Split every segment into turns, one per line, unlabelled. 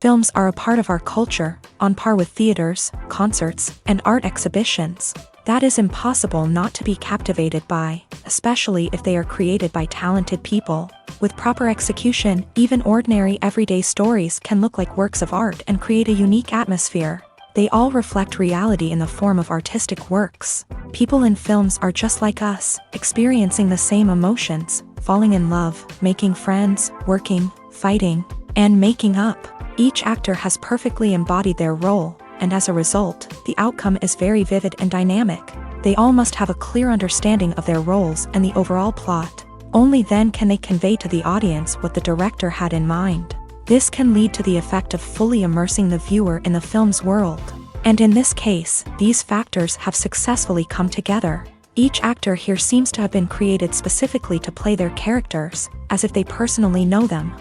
Films are a part of our culture, on par with theaters, concerts, and art exhibitions. That is impossible not to be captivated by, especially if they are created by talented people. With proper execution, even ordinary everyday stories can look like works of art and create a unique atmosphere. They all reflect reality in the form of artistic works. People in films are just like us, experiencing the same emotions, falling in love, making friends, working, fighting, and making up. Each actor has perfectly embodied their role, and as a result, the outcome is very vivid and dynamic. They all must have a clear understanding of their roles and the overall plot. Only then can they convey to the audience what the director had in mind. This can lead to the effect of fully immersing the viewer in the film's world. And in this case, these factors have successfully come together. Each actor here seems to have been created specifically to play their characters, as if they personally know them.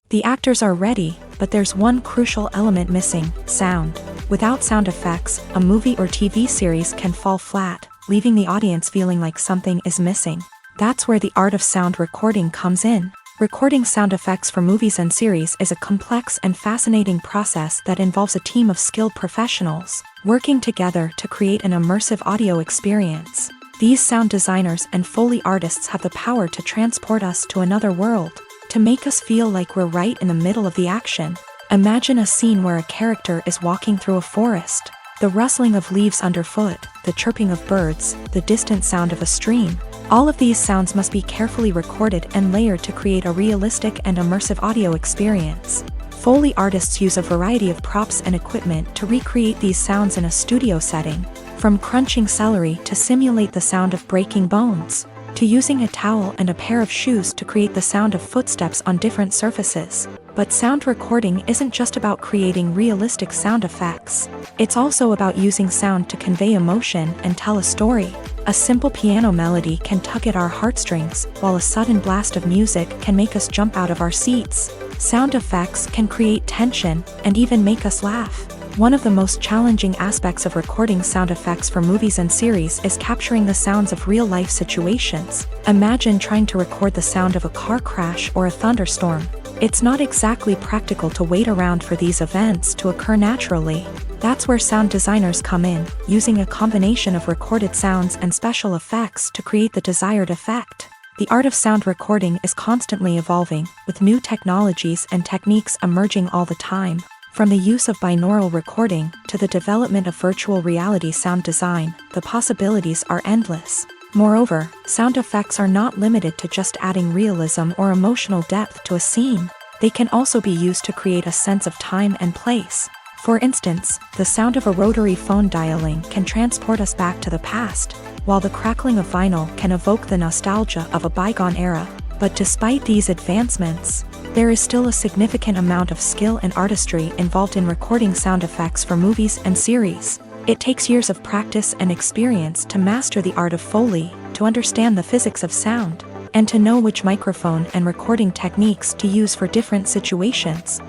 The actors are ready, but there's one crucial element missing: sound. Without sound effects, a movie or TV series can fall flat, leaving the audience feeling like something is missing. That's where the art of sound recording comes in. Recording sound effects for movies and series is a complex and fascinating process that involves a team of skilled professionals working together to create an immersive audio experience. These sound designers and Foley artists have the power to transport us to another world, to make us feel like we're right in the middle of the action. Imagine a scene where a character is walking through a forest. The rustling of leaves underfoot, the chirping of birds, the distant sound of a stream. All of these sounds must be carefully recorded and layered to create a realistic and immersive audio experience. Foley artists use a variety of props and equipment to recreate these sounds in a studio setting, from crunching celery to simulate the sound of breaking bones, to using a towel and a pair of shoes to create the sound of footsteps on different surfaces. But sound recording isn't just about creating realistic sound effects. It's also about using sound to convey emotion and tell a story. A simple piano melody can tug at our heartstrings, while a sudden blast of music can make us jump out of our seats. Sound effects can create tension and even make us laugh. One of the most challenging aspects of recording sound effects for movies and series is capturing the sounds of real-life situations. Imagine trying to record the sound of a car crash or a thunderstorm. It's not exactly practical to wait around for these events to occur naturally. That's where sound designers come in, using a combination of recorded sounds and special effects to create the desired effect. The art of sound recording is constantly evolving, with new technologies and techniques emerging all the time. From the use of binaural recording to the development of virtual reality sound design, the possibilities are endless. Moreover, sound effects are not limited to just adding realism or emotional depth to a scene. They can also be used to create a sense of time and place. For instance, the sound of a rotary phone dialing can transport us back to the past, while the crackling of vinyl can evoke the nostalgia of a bygone era. But despite these advancements, there is still a significant amount of skill and artistry involved in recording sound effects for movies and series. It takes years of practice and experience to master the art of Foley, to understand the physics of sound, and to know which microphone and recording techniques to use for different situations.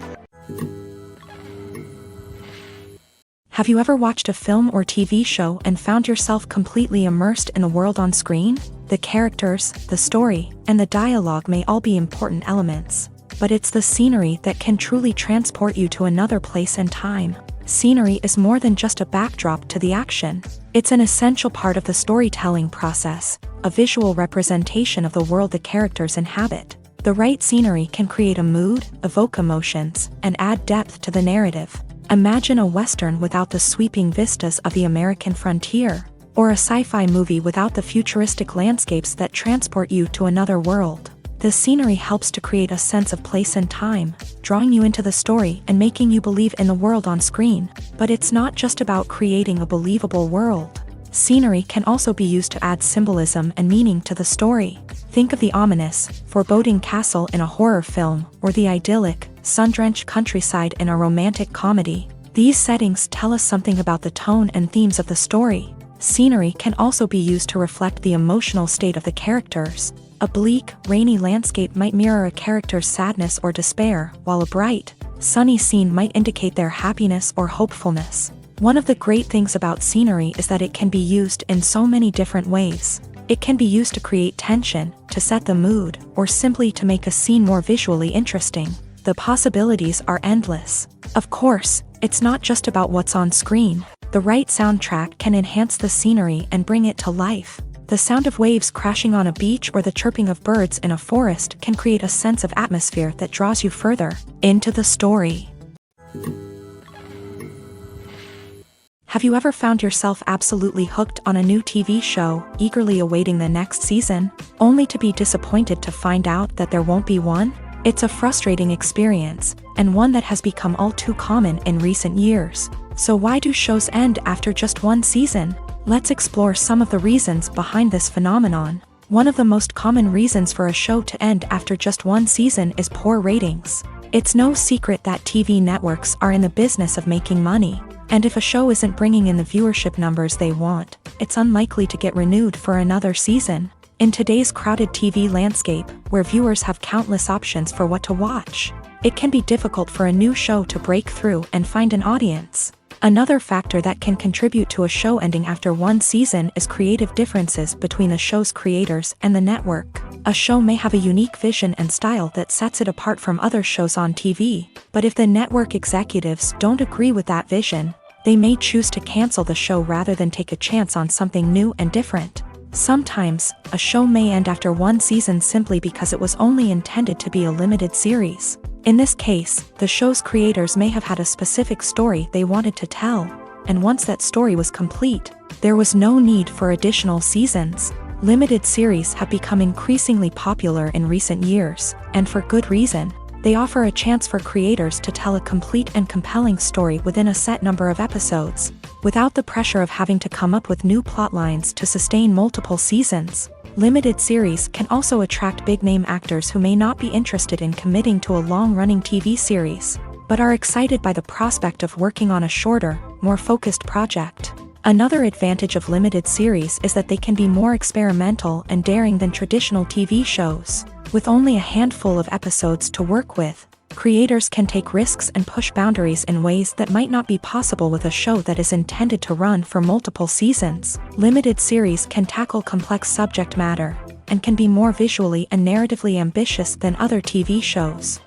Have you ever watched a film or TV show and found yourself completely immersed in the world on screen? The characters, the story, and the dialogue may all be important elements, but it's the scenery that can truly transport you to another place and time. Scenery is more than just a backdrop to the action. It's an essential part of the storytelling process, a visual representation of the world the characters inhabit. The right scenery can create a mood, evoke emotions, and add depth to the narrative. Imagine a Western without the sweeping vistas of the American frontier, or a sci-fi movie without the futuristic landscapes that transport you to another world. The scenery helps to create a sense of place and time, drawing you into the story and making you believe in the world on screen. But it's not just about creating a believable world. Scenery can also be used to add symbolism and meaning to the story. Think of the ominous, foreboding castle in a horror film, or the idyllic, sun-drenched countryside in a romantic comedy. These settings tell us something about the tone and themes of the story. Scenery can also be used to reflect the emotional state of the characters. A bleak, rainy landscape might mirror a character's sadness or despair, while a bright, sunny scene might indicate their happiness or hopefulness. One of the great things about scenery is that it can be used in so many different ways. It can be used to create tension, to set the mood, or simply to make a scene more visually interesting. The possibilities are endless. Of course, it's not just about what's on screen. The right soundtrack can enhance the scenery and bring it to life. The sound of waves crashing on a beach or the chirping of birds in a forest can create a sense of atmosphere that draws you further into the story. Have you ever found yourself absolutely hooked on a new TV show, eagerly awaiting the next season, only to be disappointed to find out that there won't be one? It's a frustrating experience, and one that has become all too common in recent years. So why do shows end after just one season? Let's explore some of the reasons behind this phenomenon. One of the most common reasons for a show to end after just one season is poor ratings. It's no secret that TV networks are in the business of making money. And if a show isn't bringing in the viewership numbers they want, it's unlikely to get renewed for another season. In today's crowded TV landscape, where viewers have countless options for what to watch, it can be difficult for a new show to break through and find an audience. Another factor that can contribute to a show ending after one season is creative differences between the show's creators and the network. A show may have a unique vision and style that sets it apart from other shows on TV, but if the network executives don't agree with that vision, they may choose to cancel the show rather than take a chance on something new and different. Sometimes, a show may end after one season simply because it was only intended to be a limited series. In this case, the show's creators may have had a specific story they wanted to tell, and once that story was complete, there was no need for additional seasons. Limited series have become increasingly popular in recent years, and for good reason. They offer a chance for creators to tell a complete and compelling story within a set number of episodes, without the pressure of having to come up with new plotlines to sustain multiple seasons. Limited series can also attract big-name actors who may not be interested in committing to a long-running TV series, but are excited by the prospect of working on a shorter, more focused project. Another advantage of limited series is that they can be more experimental and daring than traditional TV shows. With only a handful of episodes to work with, creators can take risks and push boundaries in ways that might not be possible with a show that is intended to run for multiple seasons. Limited series can tackle complex subject matter, and can be more visually and narratively ambitious than other TV shows.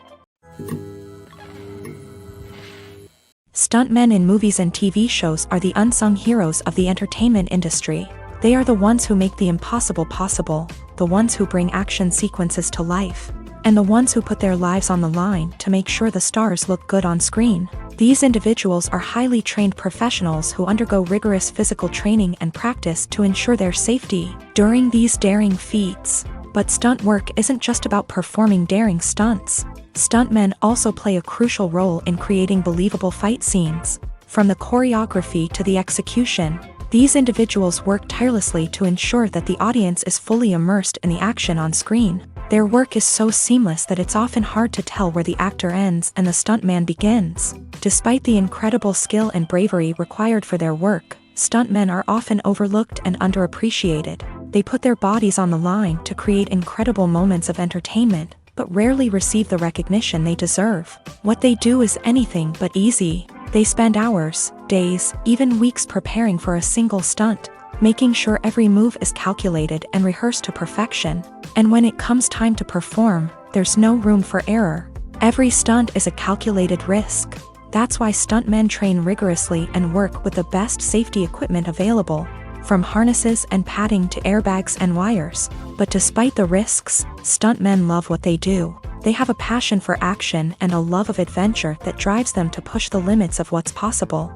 Stuntmen in movies and TV shows are the unsung heroes of the entertainment industry. They are the ones who make the impossible possible, the ones who bring action sequences to life, and the ones who put their lives on the line to make sure the stars look good on screen. These individuals are highly trained professionals who undergo rigorous physical training and practice to ensure their safety during these daring feats. But stunt work isn't just about performing daring stunts. Stuntmen also play a crucial role in creating believable fight scenes. From the choreography to the execution, these individuals work tirelessly to ensure that the audience is fully immersed in the action on screen. Their work is so seamless that it's often hard to tell where the actor ends and the stuntman begins. Despite the incredible skill and bravery required for their work, stuntmen are often overlooked and underappreciated. They put their bodies on the line to create incredible moments of entertainment, but rarely receive the recognition they deserve. What they do is anything but easy. They spend hours, days, even weeks preparing for a single stunt, making sure every move is calculated and rehearsed to perfection. And when it comes time to perform, there's no room for error. Every stunt is a calculated risk. That's why stuntmen train rigorously and work with the best safety equipment available, from harnesses and padding to airbags and wires. But despite the risks, stuntmen love what they do. They have a passion for action and a love of adventure that drives them to push the limits of what's possible.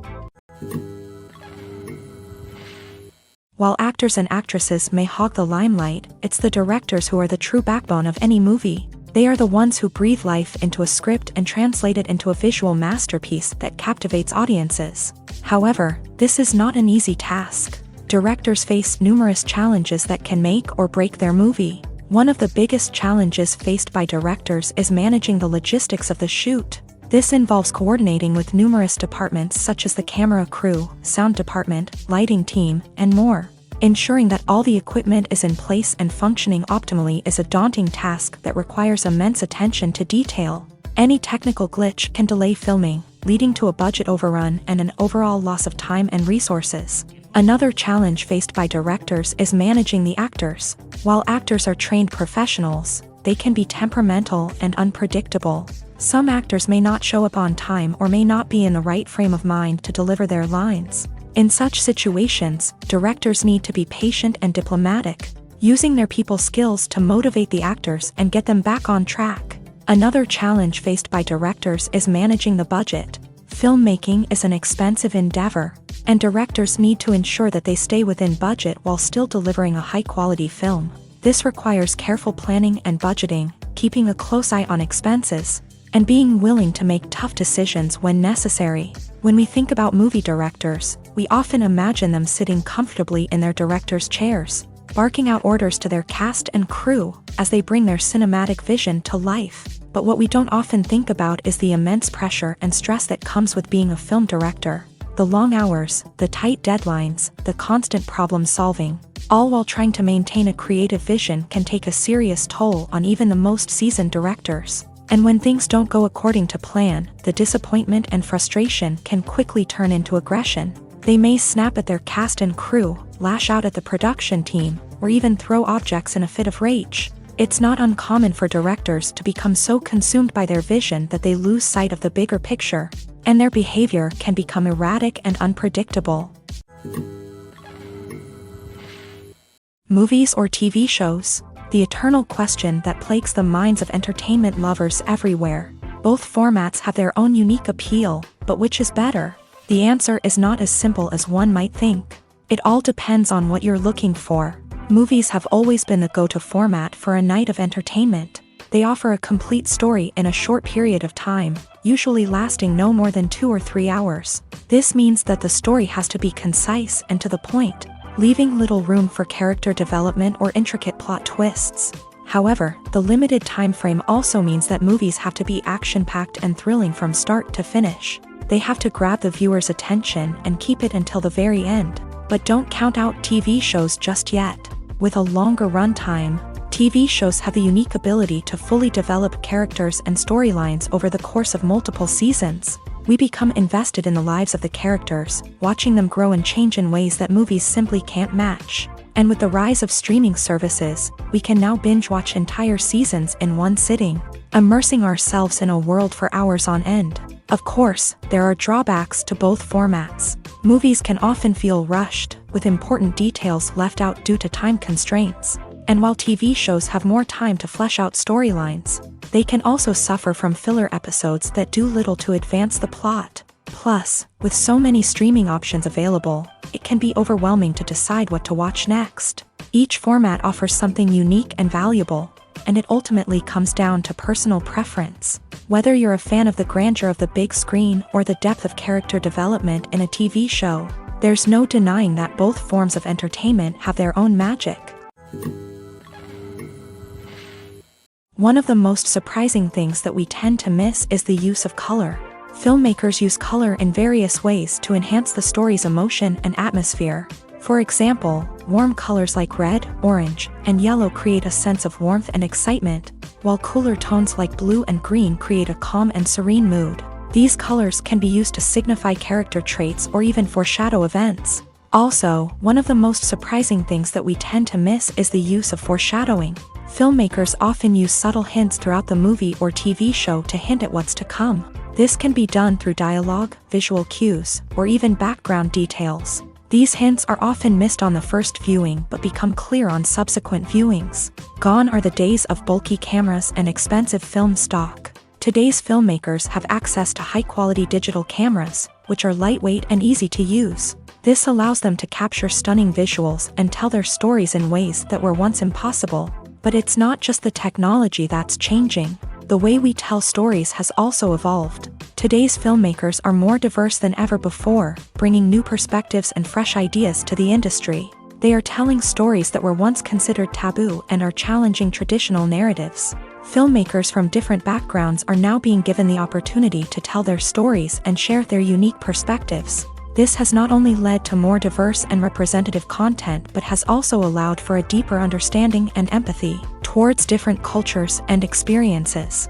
While actors and actresses may hog the limelight, it's the directors who are the true backbone of any movie. They are the ones who breathe life into a script and translate it into a visual masterpiece that captivates audiences. However, this is not an easy task. Directors face numerous challenges that can make or break their movie. One of the biggest challenges faced by directors is managing the logistics of the shoot. This involves coordinating with numerous departments such as the camera crew, sound department, lighting team, and more. Ensuring that all the equipment is in place and functioning optimally is a daunting task that requires immense attention to detail. Any technical glitch can delay filming, leading to a budget overrun and an overall loss of time and resources. Another challenge faced by directors is managing the actors. While actors are trained professionals, they can be temperamental and unpredictable. Some actors may not show up on time or may not be in the right frame of mind to deliver their lines. In such situations, directors need to be patient and diplomatic, using their people skills to motivate the actors and get them back on track. Another challenge faced by directors is managing the budget. Filmmaking is an expensive endeavor, and directors need to ensure that they stay within budget while still delivering a high-quality film. This requires careful planning and budgeting, keeping a close eye on expenses, and being willing to make tough decisions when necessary. When we think about movie directors, we often imagine them sitting comfortably in their director's chairs, barking out orders to their cast and crew as they bring their cinematic vision to life. But what we don't often think about is the immense pressure and stress that comes with being a film director. The long hours, the tight deadlines, the constant problem solving, all while trying to maintain a creative vision can take a serious toll on even the most seasoned directors. And when things don't go according to plan, the disappointment and frustration can quickly turn into aggression. They may snap at their cast and crew, lash out at the production team, or even throw objects in a fit of rage. It's not uncommon for directors to become so consumed by their vision that they lose sight of the bigger picture, and their behavior can become erratic and unpredictable. Movies or TV shows? The eternal question that plagues the minds of entertainment lovers everywhere. Both formats have their own unique appeal, but which is better? The answer is not as simple as one might think. It all depends on what you're looking for. Movies have always been the go-to format for a night of entertainment. They offer a complete story in a short period of time, usually lasting no more than 2 or 3 hours. This means that the story has to be concise and to the point, leaving little room for character development or intricate plot twists. However, the limited time frame also means that movies have to be action-packed and thrilling from start to finish. They have to grab the viewer's attention and keep it until the very end. But don't count out TV shows just yet. With a longer runtime, TV shows have the unique ability to fully develop characters and storylines over the course of multiple seasons. We become invested in the lives of the characters, watching them grow and change in ways that movies simply can't match. And with the rise of streaming services, we can now binge-watch entire seasons in one sitting, immersing ourselves in a world for hours on end. Of course, there are drawbacks to both formats. Movies can often feel rushed, with important details left out due to time constraints. And while TV shows have more time to flesh out storylines, they can also suffer from filler episodes that do little to advance the plot. Plus, with so many streaming options available, it can be overwhelming to decide what to watch next. Each format offers something unique and valuable, and it ultimately comes down to personal preference. Whether you're a fan of the grandeur of the big screen or the depth of character development in a TV show, there's no denying that both forms of entertainment have their own magic. One of the most surprising things that we tend to miss is the use of color. Filmmakers use color in various ways to enhance the story's emotion and atmosphere. For example, warm colors like red, orange, and yellow create a sense of warmth and excitement, while cooler tones like blue and green create a calm and serene mood. These colors can be used to signify character traits or even foreshadow events. Also, one of the most surprising things that we tend to miss is the use of foreshadowing. Filmmakers often use subtle hints throughout the movie or TV show to hint at what's to come. This can be done through dialogue, visual cues, or even background details. These hints are often missed on the first viewing but become clear on subsequent viewings. Gone are the days of bulky cameras and expensive film stock. Today's filmmakers have access to high-quality digital cameras, which are lightweight and easy to use. This allows them to capture stunning visuals and tell their stories in ways that were once impossible. But it's not just the technology that's changing. The way we tell stories has also evolved. Today's filmmakers are more diverse than ever before, bringing new perspectives and fresh ideas to the industry. They are telling stories that were once considered taboo and are challenging traditional narratives. Filmmakers from different backgrounds are now being given the opportunity to tell their stories and share their unique perspectives. This has not only led to more diverse and representative content but has also allowed for a deeper understanding and empathy towards different cultures and experiences.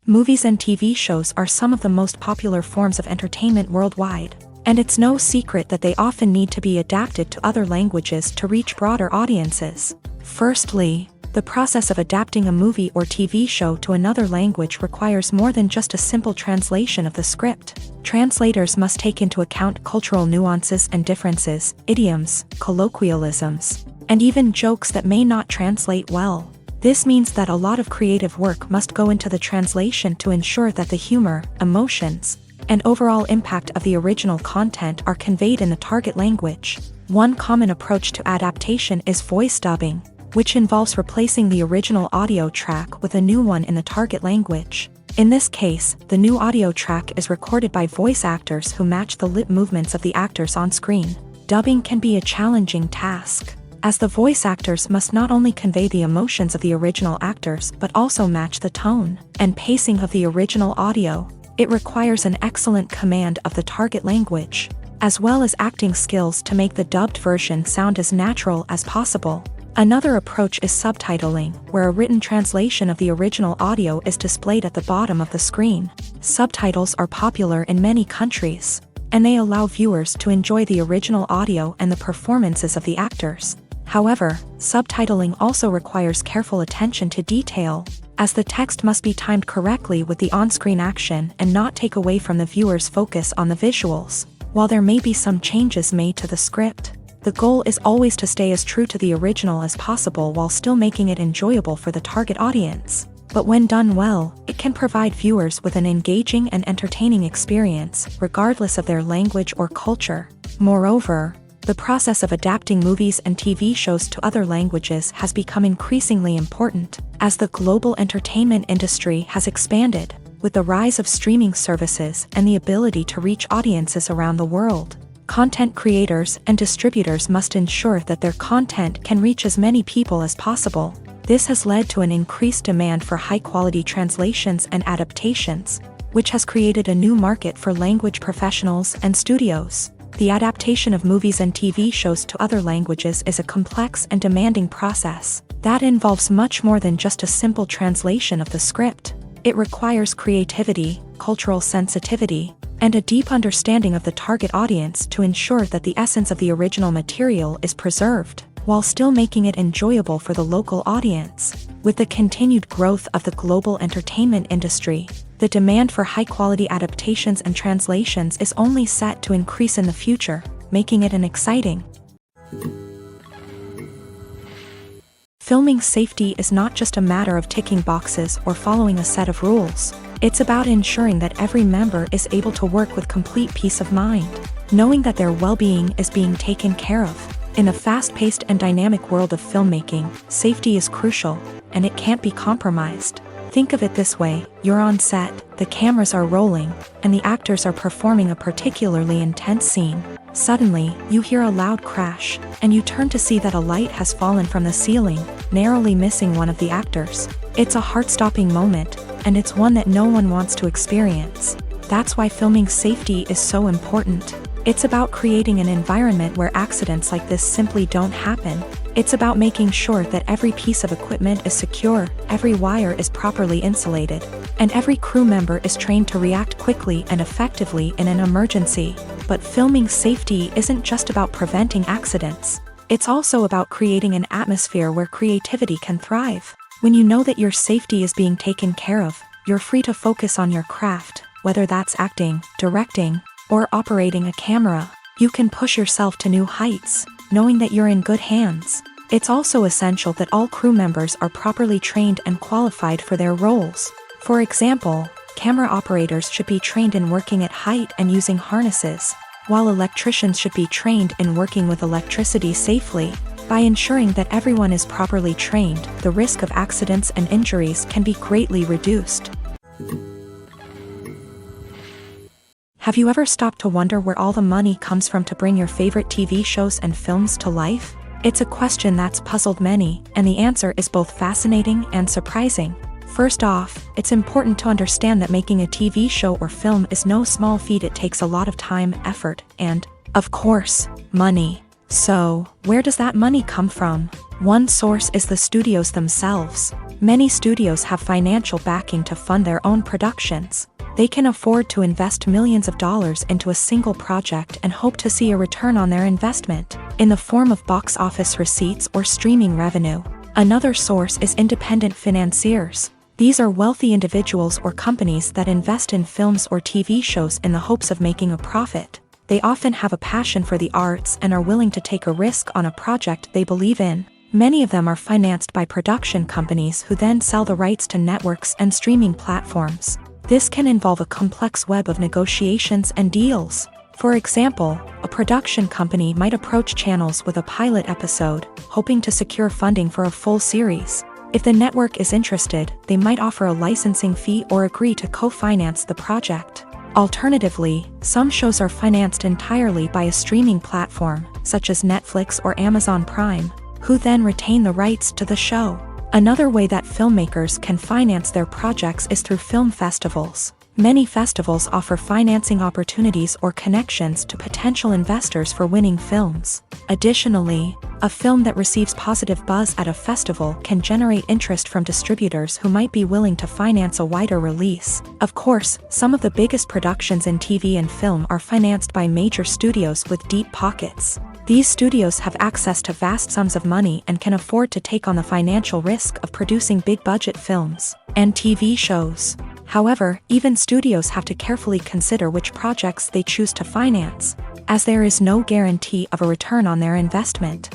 Movies and TV shows are some of the most popular forms of entertainment worldwide, and it's no secret that they often need to be adapted to other languages to reach broader audiences. Firstly, the process of adapting a movie or TV show to another language requires more than just a simple translation of the script. Translators must take into account cultural nuances and differences, idioms, colloquialisms, and even jokes that may not translate well. This means that a lot of creative work must go into the translation to ensure that the humor, emotions, and overall impact of the original content are conveyed in the target language. One common approach to adaptation is voice dubbing, which involves replacing the original audio track with a new one in the target language. In this case, the new audio track is recorded by voice actors who match the lip movements of the actors on screen. Dubbing can be a challenging task, as the voice actors must not only convey the emotions of the original actors but also match the tone and pacing of the original audio. It requires an excellent command of the target language, as well as acting skills to make the dubbed version sound as natural as possible. Another approach is subtitling, where a written translation of the original audio is displayed at the bottom of the screen. Subtitles are popular in many countries, and they allow viewers to enjoy the original audio and the performances of the actors. However, subtitling also requires careful attention to detail, as the text must be timed correctly with the on-screen action and not take away from the viewer's focus on the visuals. While there may be some changes made to the script, the goal is always to stay as true to the original as possible while still making it enjoyable for the target audience. But when done well, it can provide viewers with an engaging and entertaining experience, regardless of their language or culture. Moreover, the process of adapting movies and TV shows to other languages has become increasingly important, as the global entertainment industry has expanded, with the rise of streaming services and the ability to reach audiences around the world. Content creators and distributors must ensure that their content can reach as many people as possible. This has led to an increased demand for high-quality translations and adaptations, which has created a new market for language professionals and studios. The adaptation of movies and TV shows to other languages is a complex and demanding process that involves much more than just a simple translation of the script. It requires creativity, cultural sensitivity, and a deep understanding of the target audience to ensure that the essence of the original material is preserved, while still making it enjoyable for the local audience. With the continued growth of the global entertainment industry, the demand for high-quality adaptations and translations is only set to increase in the future, making it an exciting. Filming safety is not just a matter of ticking boxes or following a set of rules. It's about ensuring that every member is able to work with complete peace of mind, knowing that their well-being is being taken care of. In a fast-paced and dynamic world of filmmaking, safety is crucial, and it can't be compromised. Think of it this way: you're on set, the cameras are rolling, and the actors are performing a particularly intense scene. Suddenly, you hear a loud crash, and you turn to see that a light has fallen from the ceiling, narrowly missing one of the actors. It's a heart-stopping moment, and it's one that no one wants to experience. That's why filming safety is so important. It's about creating an environment where accidents like this simply don't happen. It's about making sure that every piece of equipment is secure, every wire is properly insulated, and every crew member is trained to react quickly and effectively in an emergency. But filming safety isn't just about preventing accidents. It's also about creating an atmosphere where creativity can thrive. When you know that your safety is being taken care of, you're free to focus on your craft, whether that's acting, directing, or operating a camera. You can push yourself to new heights, knowing that you're in good hands. It's also essential that all crew members are properly trained and qualified for their roles. For example, camera operators should be trained in working at height and using harnesses, while electricians should be trained in working with electricity safely. By ensuring that everyone is properly trained, the risk of accidents and injuries can be greatly reduced. Have you ever stopped to wonder where all the money comes from to bring your favorite TV shows and films to life? It's a question that's puzzled many, and the answer is both fascinating and surprising. First off, it's important to understand that making a TV show or film is no small feat. It takes a lot of time, effort, and, of course, money. So, where does that money come from? One source is the studios themselves. Many studios have financial backing to fund their own productions. They can afford to invest millions of dollars into a single project and hope to see a return on their investment, in the form of box office receipts or streaming revenue. Another source is independent financiers. These are wealthy individuals or companies that invest in films or TV shows in the hopes of making a profit. They often have a passion for the arts and are willing to take a risk on a project they believe in. Many of them are financed by production companies who then sell the rights to networks and streaming platforms. This can involve a complex web of negotiations and deals. For example, a production company might approach channels with a pilot episode, hoping to secure funding for a full series. If the network is interested, they might offer a licensing fee or agree to co-finance the project. Alternatively, some shows are financed entirely by a streaming platform, such as Netflix or Amazon Prime, who then retain the rights to the show. Another way that filmmakers can finance their projects is through film festivals. Many festivals offer financing opportunities or connections to potential investors for winning films. Additionally, a film that receives positive buzz at a festival can generate interest from distributors who might be willing to finance a wider release. Of course, some of the biggest productions in TV and film are financed by major studios with deep pockets. These studios have access to vast sums of money and can afford to take on the financial risk of producing big-budget films and TV shows. However, even studios have to carefully consider which projects they choose to finance, as there is no guarantee of a return on their investment.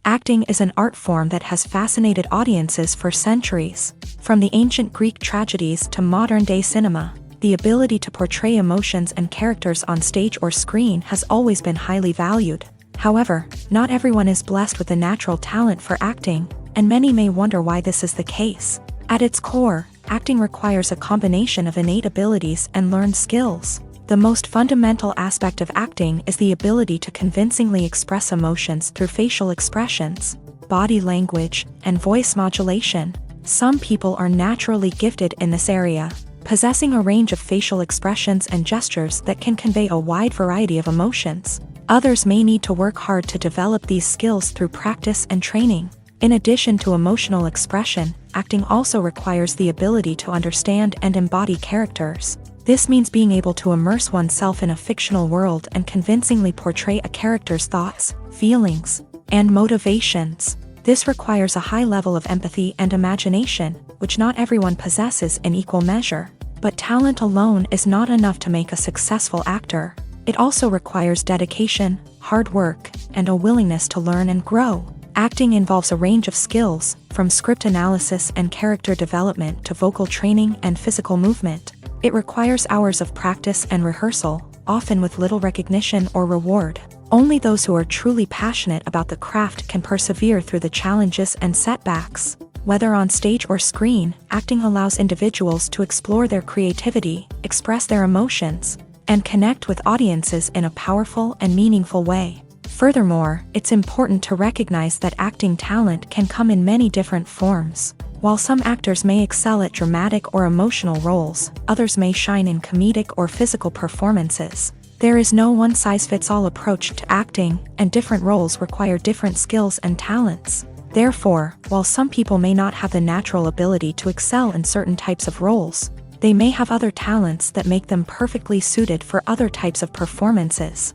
Acting is an art form that has fascinated audiences for centuries. From the ancient Greek tragedies to modern-day cinema, the ability to portray emotions and characters on stage or screen has always been highly valued. However, not everyone is blessed with a natural talent for acting, and many may wonder why this is the case. At its core, acting requires a combination of innate abilities and learned skills. The most fundamental aspect of acting is the ability to convincingly express emotions through facial expressions, body language, and voice modulation. Some people are naturally gifted in this area, possessing a range of facial expressions and gestures that can convey a wide variety of emotions. Others may need to work hard to develop these skills through practice and training. In addition to emotional expression, acting also requires the ability to understand and embody characters. This means being able to immerse oneself in a fictional world and convincingly portray a character's thoughts, feelings, and motivations. This requires a high level of empathy and imagination, which not everyone possesses in equal measure. But talent alone is not enough to make a successful actor. It also requires dedication, hard work, and a willingness to learn and grow. Acting involves a range of skills, from script analysis and character development to vocal training and physical movement. It requires hours of practice and rehearsal, often with little recognition or reward. Only those who are truly passionate about the craft can persevere through the challenges and setbacks. Whether on stage or screen, acting allows individuals to explore their creativity, express their emotions, and connect with audiences in a powerful and meaningful way. Furthermore, it's important to recognize that acting talent can come in many different forms. While some actors may excel at dramatic or emotional roles, others may shine in comedic or physical performances. There is no one-size-fits-all approach to acting, and different roles require different skills and talents. Therefore, while some people may not have the natural ability to excel in certain types of roles, they may have other talents that make them perfectly suited for other types of performances.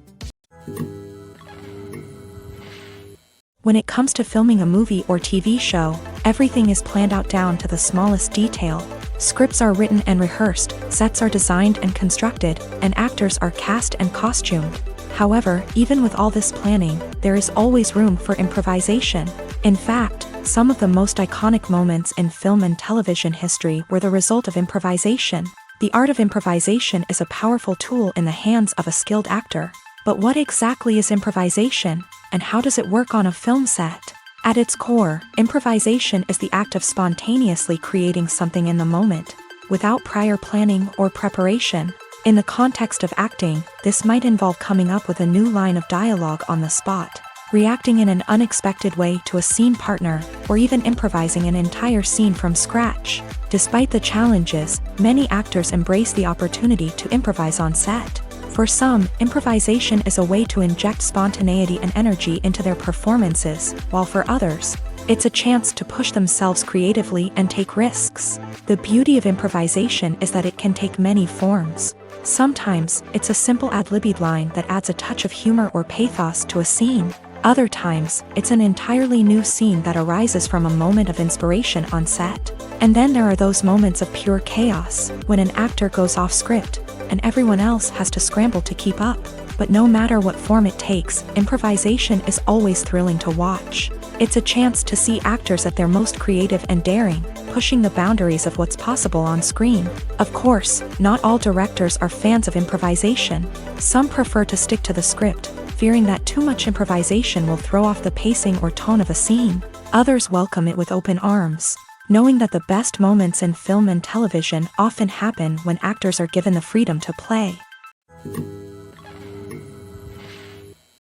When it comes to filming a movie or TV show, everything is planned out down to the smallest detail. Scripts are written and rehearsed, sets are designed and constructed, and actors are cast and costumed. However, even with all this planning, there is always room for improvisation. In fact, some of the most iconic moments in film and television history were the result of improvisation. The art of improvisation is a powerful tool in the hands of a skilled actor. But what exactly is improvisation, and how does it work on a film set? At its core, improvisation is the act of spontaneously creating something in the moment, without prior planning or preparation. In the context of acting, this might involve coming up with a new line of dialogue on the spot, reacting in an unexpected way to a scene partner, or even improvising an entire scene from scratch. Despite the challenges, many actors embrace the opportunity to improvise on set. For some, improvisation is a way to inject spontaneity and energy into their performances, while for others, it's a chance to push themselves creatively and take risks. The beauty of improvisation is that it can take many forms. Sometimes, it's a simple ad-libbed line that adds a touch of humor or pathos to a scene. Other times, it's an entirely new scene that arises from a moment of inspiration on set. And then there are those moments of pure chaos, when an actor goes off script, and everyone else has to scramble to keep up. But no matter what form it takes, improvisation is always thrilling to watch. It's a chance to see actors at their most creative and daring, pushing the boundaries of what's possible on screen. Of course, not all directors are fans of improvisation. Some prefer to stick to the script, fearing that too much improvisation will throw off the pacing or tone of a scene. Others welcome it with open arms, knowing that the best moments in film and television often happen when actors are given the freedom to play.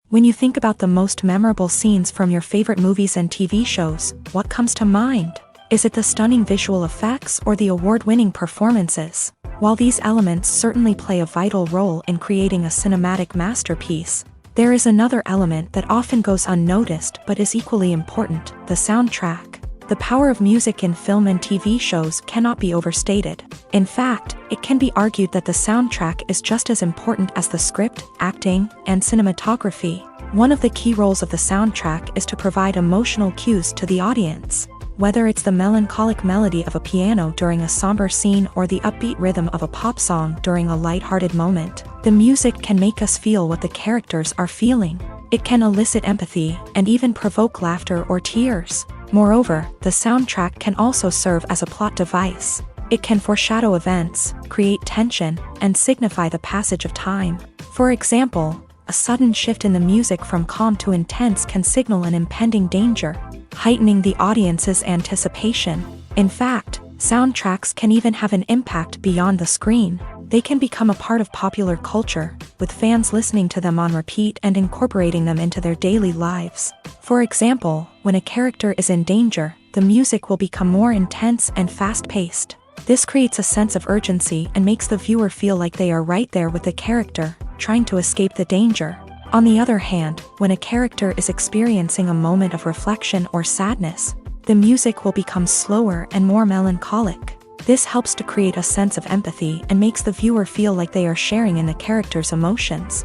When you think about the most memorable scenes from your favorite movies and TV shows, what comes to mind? Is it the stunning visual effects or the award-winning performances? While these elements certainly play a vital role in creating a cinematic masterpiece, there is another element that often goes unnoticed but is equally important: the soundtrack. The power of music in film and TV shows cannot be overstated. In fact, it can be argued that the soundtrack is just as important as the script, acting, and cinematography. One of the key roles of the soundtrack is to provide emotional cues to the audience. Whether it's the melancholic melody of a piano during a somber scene or the upbeat rhythm of a pop song during a lighthearted moment, the music can make us feel what the characters are feeling. It can elicit empathy and even provoke laughter or tears. Moreover, the soundtrack can also serve as a plot device. It can foreshadow events, create tension, and signify the passage of time. For example, a sudden shift in the music from calm to intense can signal an impending danger, heightening the audience's anticipation. In fact, soundtracks can even have an impact beyond the screen. They can become a part of popular culture, with fans listening to them on repeat and incorporating them into their daily lives. For example, when a character is in danger, the music will become more intense and fast-paced. This creates a sense of urgency and makes the viewer feel like they are right there with the character, trying to escape the danger. On the other hand, when a character is experiencing a moment of reflection or sadness, the music will become slower and more melancholic. This helps to create a sense of empathy and makes the viewer feel like they are sharing in the character's emotions.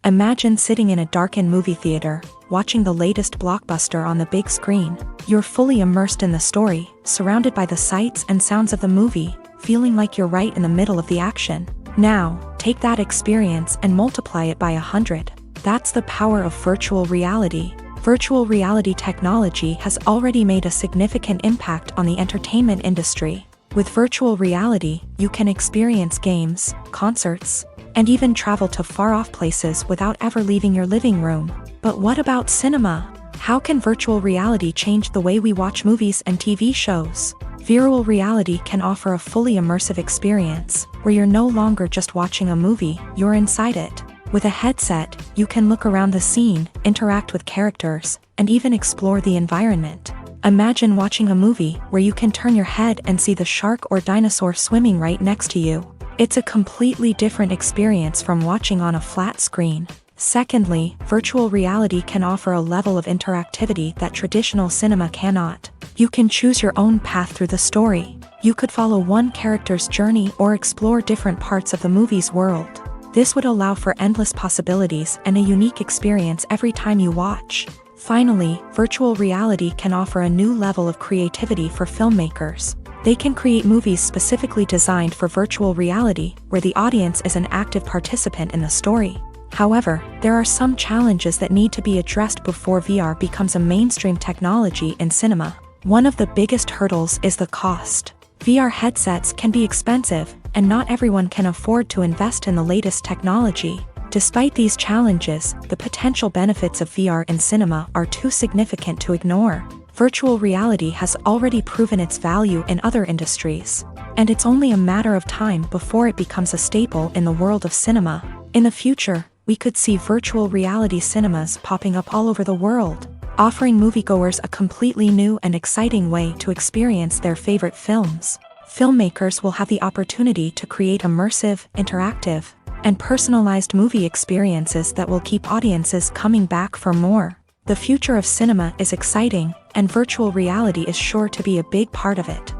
Imagine sitting in a darkened movie theater, watching the latest blockbuster on the big screen. You're fully immersed in the story, surrounded by the sights and sounds of the movie, feeling like you're right in the middle of the action. Now, take that experience and multiply it by 100. That's the power of virtual reality. Virtual reality technology has already made a significant impact on the entertainment industry. With virtual reality, you can experience games, concerts, and even travel to far-off places without ever leaving your living room. But what about cinema? How can virtual reality change the way we watch movies and TV shows? Virtual reality can offer a fully immersive experience, where you're no longer just watching a movie, you're inside it. With a headset, you can look around the scene, interact with characters, and even explore the environment. Imagine watching a movie where you can turn your head and see the shark or dinosaur swimming right next to you. It's a completely different experience from watching on a flat screen. Secondly, virtual reality can offer a level of interactivity that traditional cinema cannot. You can choose your own path through the story. You could follow one character's journey or explore different parts of the movie's world. This would allow for endless possibilities and a unique experience every time you watch. Finally, virtual reality can offer a new level of creativity for filmmakers. They can create movies specifically designed for virtual reality, where the audience is an active participant in the story. However, there are some challenges that need to be addressed before VR becomes a mainstream technology in cinema. One of the biggest hurdles is the cost. VR headsets can be expensive, and not everyone can afford to invest in the latest technology. Despite these challenges, the potential benefits of VR in cinema are too significant to ignore. Virtual reality has already proven its value in other industries, and it's only a matter of time before it becomes a staple in the world of cinema. In the future, we could see virtual reality cinemas popping up all over the world, offering moviegoers a completely new and exciting way to experience their favorite films. Filmmakers will have the opportunity to create immersive, interactive, and personalized movie experiences that will keep audiences coming back for more. The future of cinema is exciting, and virtual reality is sure to be a big part of it.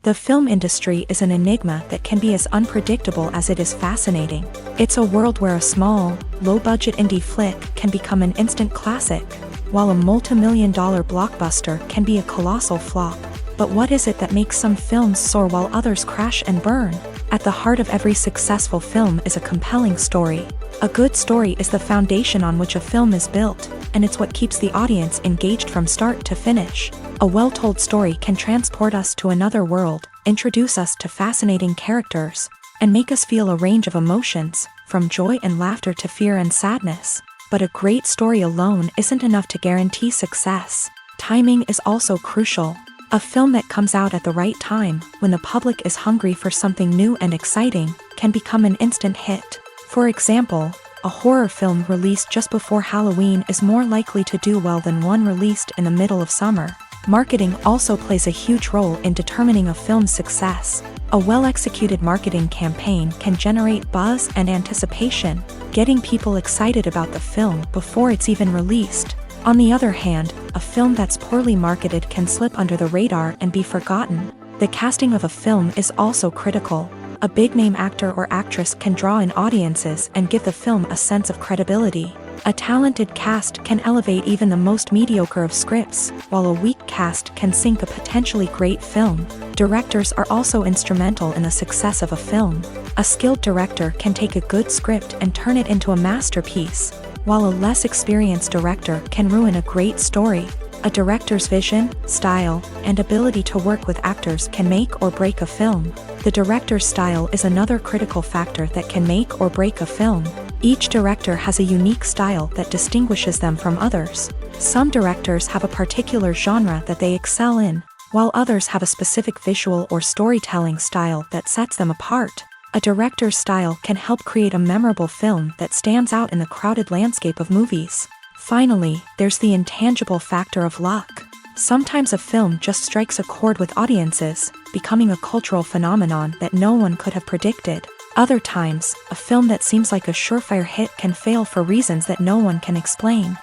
The film industry is an enigma that can be as unpredictable as it is fascinating. It's a world where a small, low-budget indie flick can become an instant classic, while a multi-million-dollar blockbuster can be a colossal flop. But what is it that makes some films soar while others crash and burn? At the heart of every successful film is a compelling story. A good story is the foundation on which a film is built, and it's what keeps the audience engaged from start to finish. A well-told story can transport us to another world, introduce us to fascinating characters, and make us feel a range of emotions, from joy and laughter to fear and sadness. But a great story alone isn't enough to guarantee success. Timing is also crucial. A film that comes out at the right time, when the public is hungry for something new and exciting, can become an instant hit. For example, a horror film released just before Halloween is more likely to do well than one released in the middle of summer. Marketing also plays a huge role in determining a film's success. A well-executed marketing campaign can generate buzz and anticipation, getting people excited about the film before it's even released. On the other hand, a film that's poorly marketed can slip under the radar and be forgotten. The casting of a film is also critical. A big-name actor or actress can draw in audiences and give the film a sense of credibility. A talented cast can elevate even the most mediocre of scripts, while a weak cast can sink a potentially great film. Directors are also instrumental in the success of a film. A skilled director can take a good script and turn it into a masterpiece, while a less experienced director can ruin a great story. A director's vision, style, and ability to work with actors can make or break a film. The director's style is another critical factor that can make or break a film. Each director has a unique style that distinguishes them from others. Some directors have a particular genre that they excel in, while others have a specific visual or storytelling style that sets them apart. A director's style can help create a memorable film that stands out in the crowded landscape of movies. Finally, there's the intangible factor of luck. Sometimes a film just strikes a chord with audiences, becoming a cultural phenomenon that no one could have predicted. Other times, a film that seems like a surefire hit can fail for reasons that no one can explain.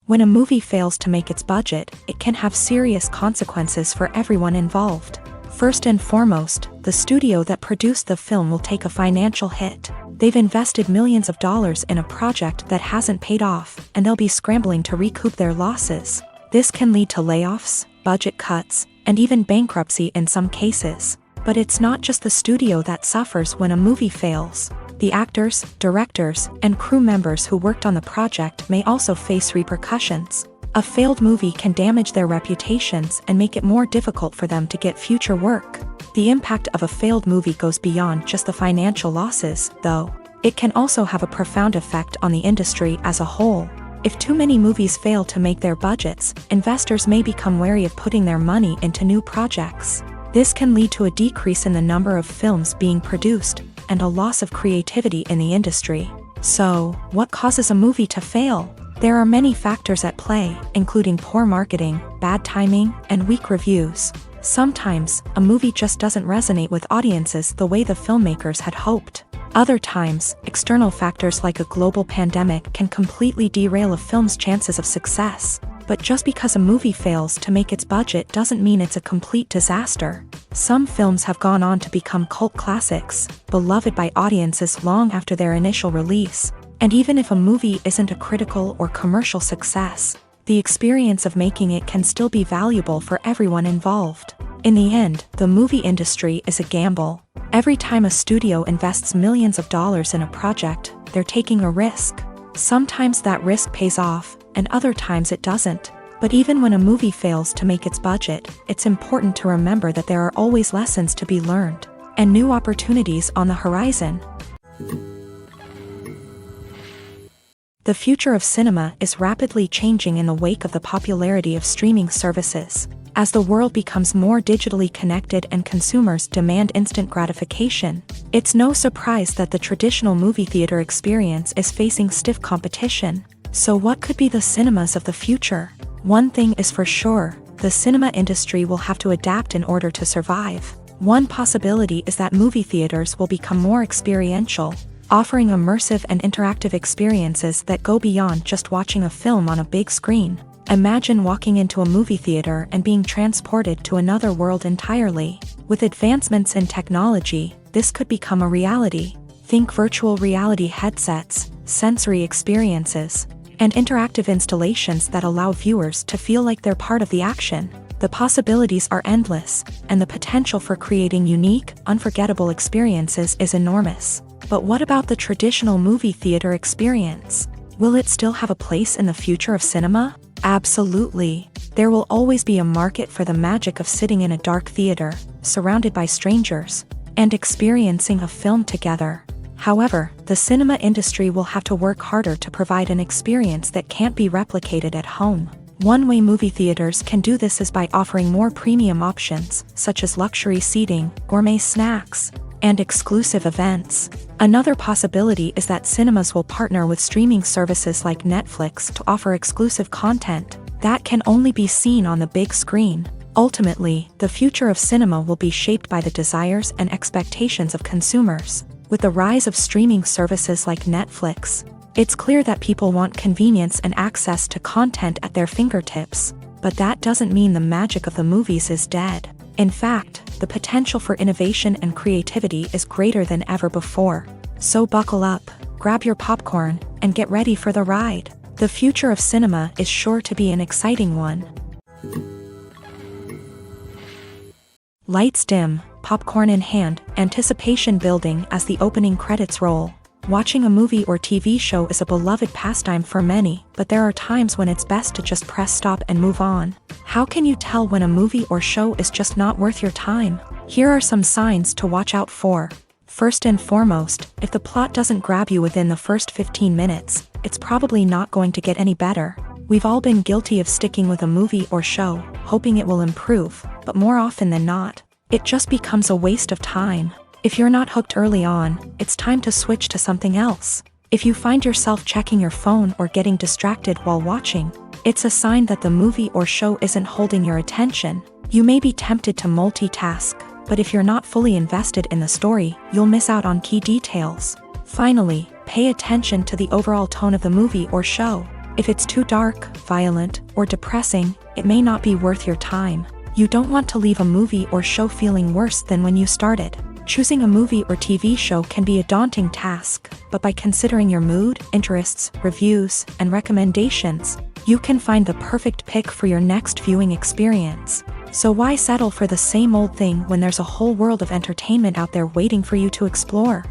When a movie fails to make its budget, it can have serious consequences for everyone involved. First and foremost, the studio that produced the film will take a financial hit. They've invested millions of dollars in a project that hasn't paid off, and they'll be scrambling to recoup their losses. This can lead to layoffs, budget cuts, and even bankruptcy in some cases. But it's not just the studio that suffers when a movie fails. The actors, directors, and crew members who worked on the project may also face repercussions. A failed movie can damage their reputations and make it more difficult for them to get future work. The impact of a failed movie goes beyond just the financial losses, though. It can also have a profound effect on the industry as a whole. If too many movies fail to make their budgets, investors may become wary of putting their money into new projects. This can lead to a decrease in the number of films being produced, and a loss of creativity in the industry. So, what causes a movie to fail? There are many factors at play, including poor marketing, bad timing, and weak reviews. Sometimes, a movie just doesn't resonate with audiences the way the filmmakers had hoped. Other times, external factors like a global pandemic can completely derail a film's chances of success. But just because a movie fails to make its budget doesn't mean it's a complete disaster. Some films have gone on to become cult classics, beloved by audiences long after their initial release. And even if a movie isn't a critical or commercial success, the experience of making it can still be valuable for everyone involved. In the end, the movie industry is a gamble. Every time a studio invests millions of dollars in a project, they're taking a risk. Sometimes that risk pays off, and other times it doesn't. But even when a movie fails to make its budget, it's important to remember that there are always lessons to be learned, and new opportunities on the horizon. The future of cinema is rapidly changing in the wake of the popularity of streaming services. As the world becomes more digitally connected and consumers demand instant gratification, it's no surprise that the traditional movie theater experience is facing stiff competition. So what could be the cinemas of the future? One thing is for sure, the cinema industry will have to adapt in order to survive. One possibility is that movie theaters will become more experiential, offering immersive and interactive experiences that go beyond just watching a film on a big screen. Imagine walking into a movie theater and being transported to another world entirely. With advancements in technology, this could become a reality. Think virtual reality headsets, sensory experiences, and interactive installations that allow viewers to feel like they're part of the action. The possibilities are endless, and the potential for creating unique, unforgettable experiences is enormous. But what about the traditional movie theater experience? Will it still have a place in the future of cinema? Absolutely. There will always be a market for the magic of sitting in a dark theater, surrounded by strangers, and experiencing a film together. However, the cinema industry will have to work harder to provide an experience that can't be replicated at home. One way movie theaters can do this is by offering more premium options, such as luxury seating, gourmet snacks, and exclusive events. Another possibility is that cinemas will partner with streaming services like Netflix to offer exclusive content that can only be seen on the big screen. Ultimately, the future of cinema will be shaped by the desires and expectations of consumers. With the rise of streaming services like Netflix, it's clear that people want convenience and access to content at their fingertips. But that doesn't mean the magic of the movies is dead. In fact, the potential for innovation and creativity is greater than ever before. So buckle up, grab your popcorn, and get ready for the ride. The future of cinema is sure to be an exciting one. Lights dim, popcorn in hand, anticipation building as the opening credits roll. Watching a movie or TV show is a beloved pastime for many, but there are times when it's best to just press stop and move on. How can you tell when a movie or show is just not worth your time? Here are some signs to watch out for. First and foremost, if the plot doesn't grab you within the first 15 minutes, it's probably not going to get any better. We've all been guilty of sticking with a movie or show, hoping it will improve, but more often than not, it just becomes a waste of time. If you're not hooked early on, it's time to switch to something else. If you find yourself checking your phone or getting distracted while watching, it's a sign that the movie or show isn't holding your attention. You may be tempted to multitask, but if you're not fully invested in the story, you'll miss out on key details. Finally, pay attention to the overall tone of the movie or show. If it's too dark, violent, or depressing, it may not be worth your time. You don't want to leave a movie or show feeling worse than when you started. Choosing a movie or TV show can be a daunting task, but by considering your mood, interests, reviews, and recommendations, you can find the perfect pick for your next viewing experience. So why settle for the same old thing when there's a whole world of entertainment out there waiting for you to explore?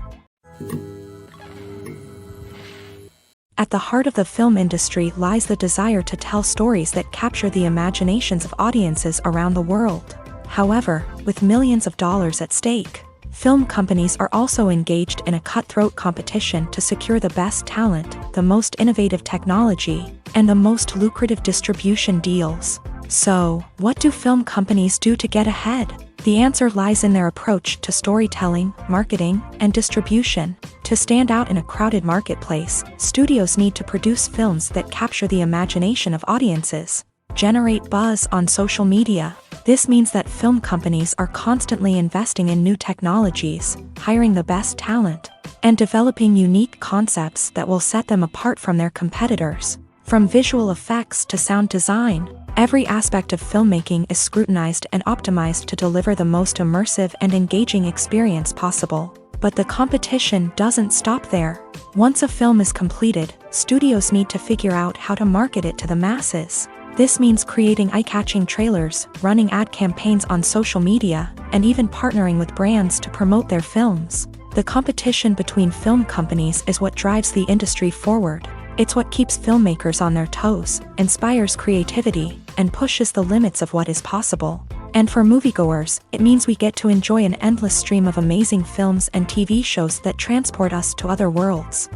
At the heart of the film industry lies the desire to tell stories that capture the imaginations of audiences around the world. However, with millions of dollars at stake, film companies are also engaged in a cutthroat competition to secure the best talent, the most innovative technology, and the most lucrative distribution deals. So, what do film companies do to get ahead? The answer lies in their approach to storytelling, marketing, and distribution. To stand out in a crowded marketplace, studios need to produce films that capture the imagination of audiences, generate buzz on social media. This means that film companies are constantly investing in new technologies, hiring the best talent, and developing unique concepts that will set them apart from their competitors. From visual effects to sound design, every aspect of filmmaking is scrutinized and optimized to deliver the most immersive and engaging experience possible. But the competition doesn't stop there. Once a film is completed, studios need to figure out how to market it to the masses. This means creating eye-catching trailers, running ad campaigns on social media, and even partnering with brands to promote their films. The competition between film companies is what drives the industry forward. It's what keeps filmmakers on their toes, inspires creativity, and pushes the limits of what is possible. And for moviegoers, it means we get to enjoy an endless stream of amazing films and TV shows that transport us to other worlds.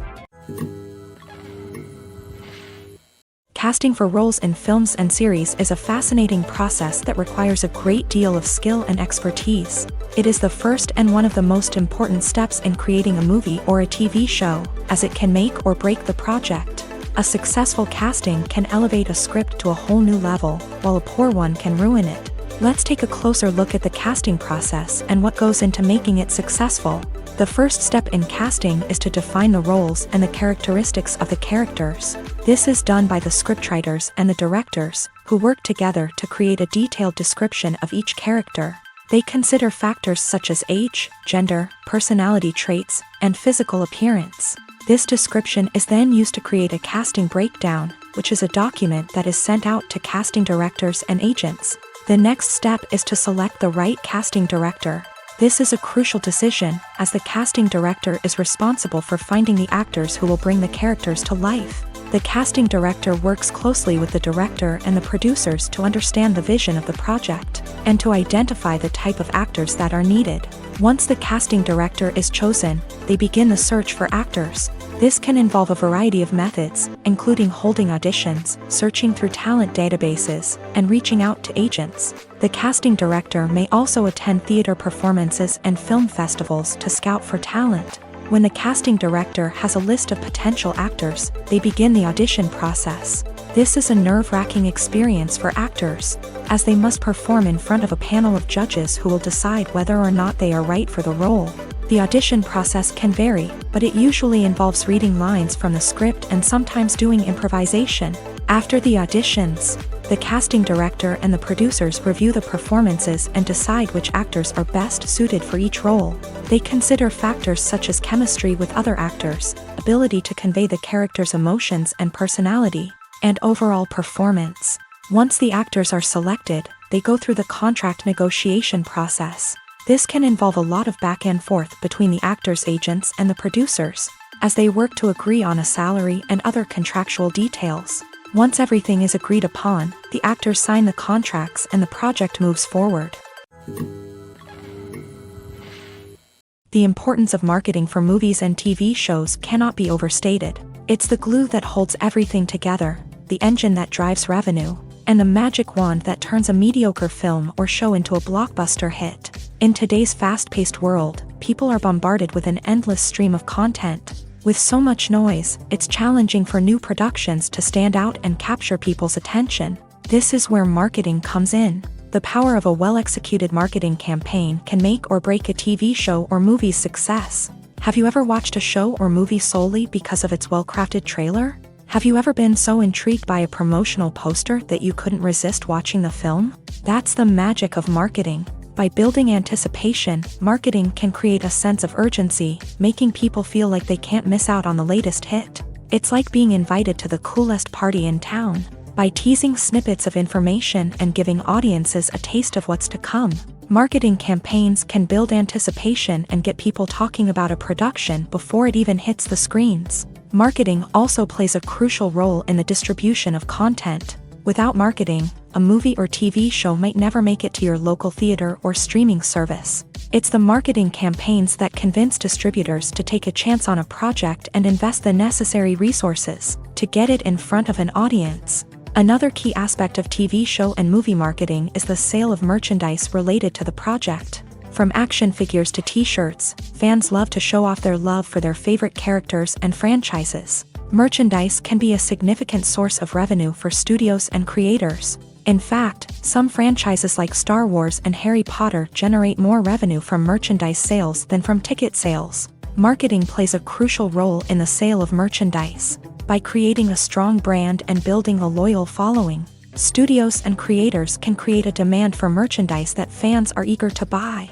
Casting for roles in films and series is a fascinating process that requires a great deal of skill and expertise. It is the first and one of the most important steps in creating a movie or a TV show, as it can make or break the project. A successful casting can elevate a script to a whole new level, while a poor one can ruin it. Let's take a closer look at the casting process and what goes into making it successful. The first step in casting is to define the roles and the characteristics of the characters. This is done by the scriptwriters and the directors, who work together to create a detailed description of each character. They consider factors such as age, gender, personality traits, and physical appearance. This description is then used to create a casting breakdown, which is a document that is sent out to casting directors and agents. The next step is to select the right casting director. This is a crucial decision, as the casting director is responsible for finding the actors who will bring the characters to life. The casting director works closely with the director and the producers to understand the vision of the project, and to identify the type of actors that are needed. Once the casting director is chosen, they begin the search for actors. This can involve a variety of methods, including holding auditions, searching through talent databases, and reaching out to agents. The casting director may also attend theater performances and film festivals to scout for talent. When the casting director has a list of potential actors, they begin the audition process. This is a nerve-wracking experience for actors, as they must perform in front of a panel of judges who will decide whether or not they are right for the role. The audition process can vary, but it usually involves reading lines from the script and sometimes doing improvisation. After the auditions, the casting director and the producers review the performances and decide which actors are best suited for each role. They consider factors such as chemistry with other actors, ability to convey the character's emotions and personality, and overall performance. Once the actors are selected, they go through the contract negotiation process. This can involve a lot of back and forth between the actors' agents and the producers, as they work to agree on a salary and other contractual details. Once everything is agreed upon, the actors sign the contracts and the project moves forward. The importance of marketing for movies and TV shows cannot be overstated. It's the glue that holds everything together, the engine that drives revenue, and the magic wand that turns a mediocre film or show into a blockbuster hit. In today's fast-paced world, people are bombarded with an endless stream of content. With so much noise, it's challenging for new productions to stand out and capture people's attention. This is where marketing comes in. The power of a well-executed marketing campaign can make or break a TV show or movie's success. Have you ever watched a show or movie solely because of its well-crafted trailer? Have you ever been so intrigued by a promotional poster that you couldn't resist watching the film? That's the magic of marketing. By building anticipation, marketing can create a sense of urgency, making people feel like they can't miss out on the latest hit. It's like being invited to the coolest party in town. By teasing snippets of information and giving audiences a taste of what's to come, marketing campaigns can build anticipation and get people talking about a production before it even hits the screens. Marketing also plays a crucial role in the distribution of content. Without marketing, a movie or TV show might never make it to your local theater or streaming service. It's the marketing campaigns that convince distributors to take a chance on a project and invest the necessary resources to get it in front of an audience. Another key aspect of TV show and movie marketing is the sale of merchandise related to the project. From action figures to t-shirts, fans love to show off their love for their favorite characters and franchises. Merchandise can be a significant source of revenue for studios and creators. In fact, some franchises like Star Wars and Harry Potter generate more revenue from merchandise sales than from ticket sales. Marketing plays a crucial role in the sale of merchandise. By creating a strong brand and building a loyal following, studios and creators can create a demand for merchandise that fans are eager to buy.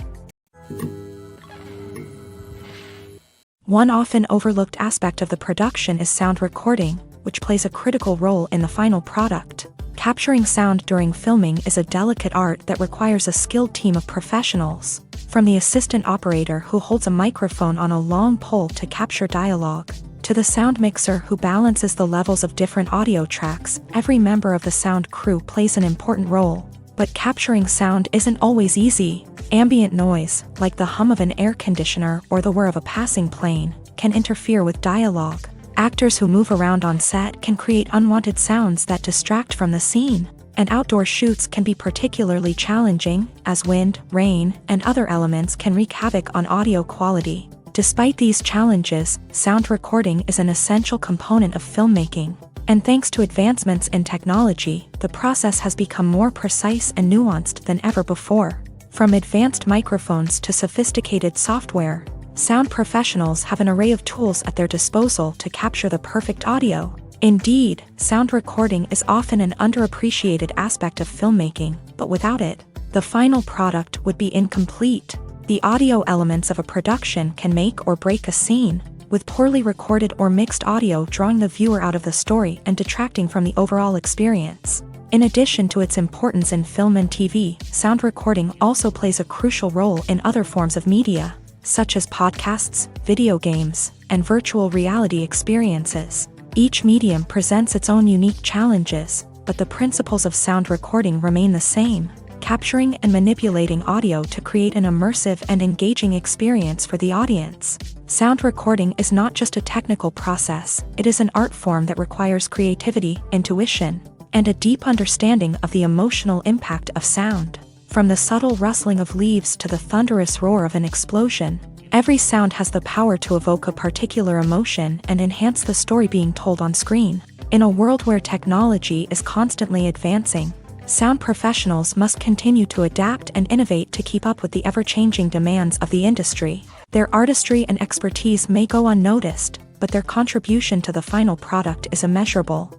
One often overlooked aspect of the production is sound recording, which plays a critical role in the final product. Capturing sound during filming is a delicate art that requires a skilled team of professionals. From the assistant operator who holds a microphone on a long pole to capture dialogue, to the sound mixer who balances the levels of different audio tracks, every member of the sound crew plays an important role. But capturing sound isn't always easy. Ambient noise, like the hum of an air conditioner or the whir of a passing plane, can interfere with dialogue. Actors who move around on set can create unwanted sounds that distract from the scene. And outdoor shoots can be particularly challenging, as wind, rain, and other elements can wreak havoc on audio quality. Despite these challenges, sound recording is an essential component of filmmaking. And thanks to advancements in technology, the process has become more precise and nuanced than ever before. From advanced microphones to sophisticated software, sound professionals have an array of tools at their disposal to capture the perfect audio. Indeed, sound recording is often an underappreciated aspect of filmmaking, but without it, the final product would be incomplete. The audio elements of a production can make or break a scene, with poorly recorded or mixed audio drawing the viewer out of the story and detracting from the overall experience. In addition to its importance in film and TV, sound recording also plays a crucial role in other forms of media, such as podcasts, video games, and virtual reality experiences. Each medium presents its own unique challenges, but the principles of sound recording remain the same, capturing and manipulating audio to create an immersive and engaging experience for the audience. Sound recording is not just a technical process, it is an art form that requires creativity, intuition, and a deep understanding of the emotional impact of sound. From the subtle rustling of leaves to the thunderous roar of an explosion, every sound has the power to evoke a particular emotion and enhance the story being told on screen. In a world where technology is constantly advancing, sound professionals must continue to adapt and innovate to keep up with the ever-changing demands of the industry. Their artistry and expertise may go unnoticed, but their contribution to the final product is immeasurable.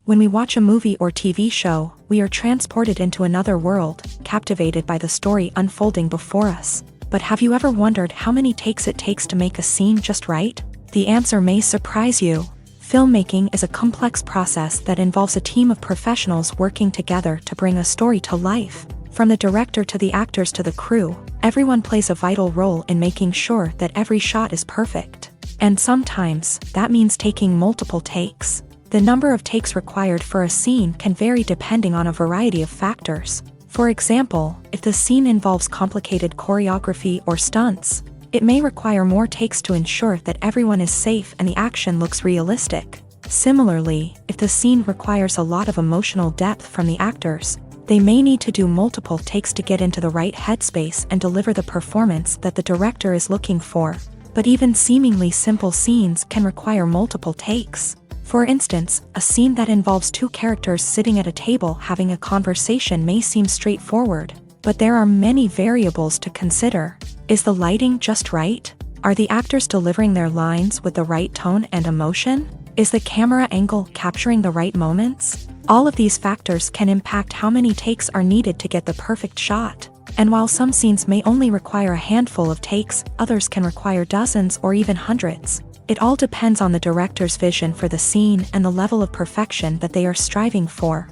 When we watch a movie or TV show, we are transported into another world, captivated by the story unfolding before us. But have you ever wondered how many takes it takes to make a scene just right? The answer may surprise you. Filmmaking is a complex process that involves a team of professionals working together to bring a story to life. From the director to the actors to the crew, everyone plays a vital role in making sure that every shot is perfect. And sometimes, that means taking multiple takes. The number of takes required for a scene can vary depending on a variety of factors. For example, if the scene involves complicated choreography or stunts, it may require more takes to ensure that everyone is safe and the action looks realistic. Similarly, if the scene requires a lot of emotional depth from the actors, they may need to do multiple takes to get into the right headspace and deliver the performance that the director is looking for. But even seemingly simple scenes can require multiple takes. For instance, a scene that involves two characters sitting at a table having a conversation may seem straightforward, but there are many variables to consider. Is the lighting just right? Are the actors delivering their lines with the right tone and emotion? Is the camera angle capturing the right moments? All of these factors can impact how many takes are needed to get the perfect shot. And while some scenes may only require a handful of takes, others can require dozens or even hundreds. It all depends on the director's vision for the scene and the level of perfection that they are striving for.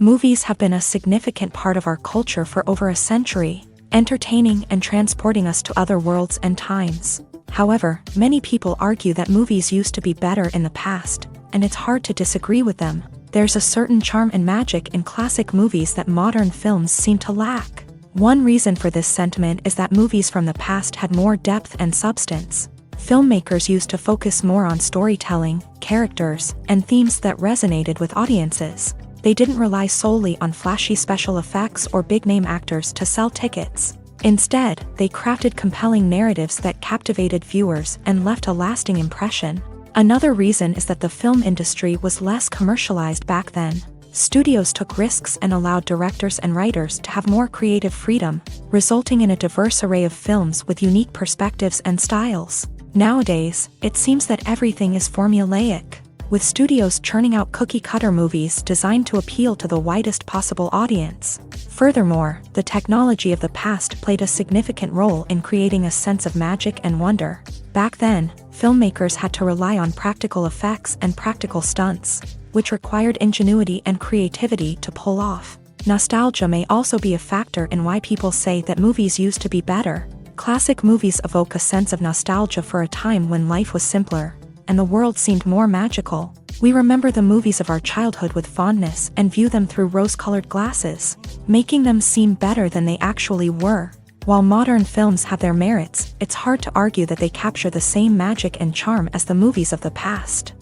Movies have been a significant part of our culture for over a century, entertaining and transporting us to other worlds and times. However, many people argue that movies used to be better in the past, and it's hard to disagree with them. There's a certain charm and magic in classic movies that modern films seem to lack. One reason for this sentiment is that movies from the past had more depth and substance. Filmmakers used to focus more on storytelling, characters, and themes that resonated with audiences. They didn't rely solely on flashy special effects or big-name actors to sell tickets. Instead, they crafted compelling narratives that captivated viewers and left a lasting impression. Another reason is that the film industry was less commercialized back then. Studios took risks and allowed directors and writers to have more creative freedom, resulting in a diverse array of films with unique perspectives and styles. Nowadays, it seems that everything is formulaic, with studios churning out cookie-cutter movies designed to appeal to the widest possible audience. Furthermore, the technology of the past played a significant role in creating a sense of magic and wonder. Back then, filmmakers had to rely on practical effects and practical stunts, which required ingenuity and creativity to pull off. Nostalgia may also be a factor in why people say that movies used to be better. Classic movies evoke a sense of nostalgia for a time when life was simpler, and the world seemed more magical. We remember the movies of our childhood with fondness and view them through rose-colored glasses, making them seem better than they actually were. While modern films have their merits, it's hard to argue that they capture the same magic and charm as the movies of the past.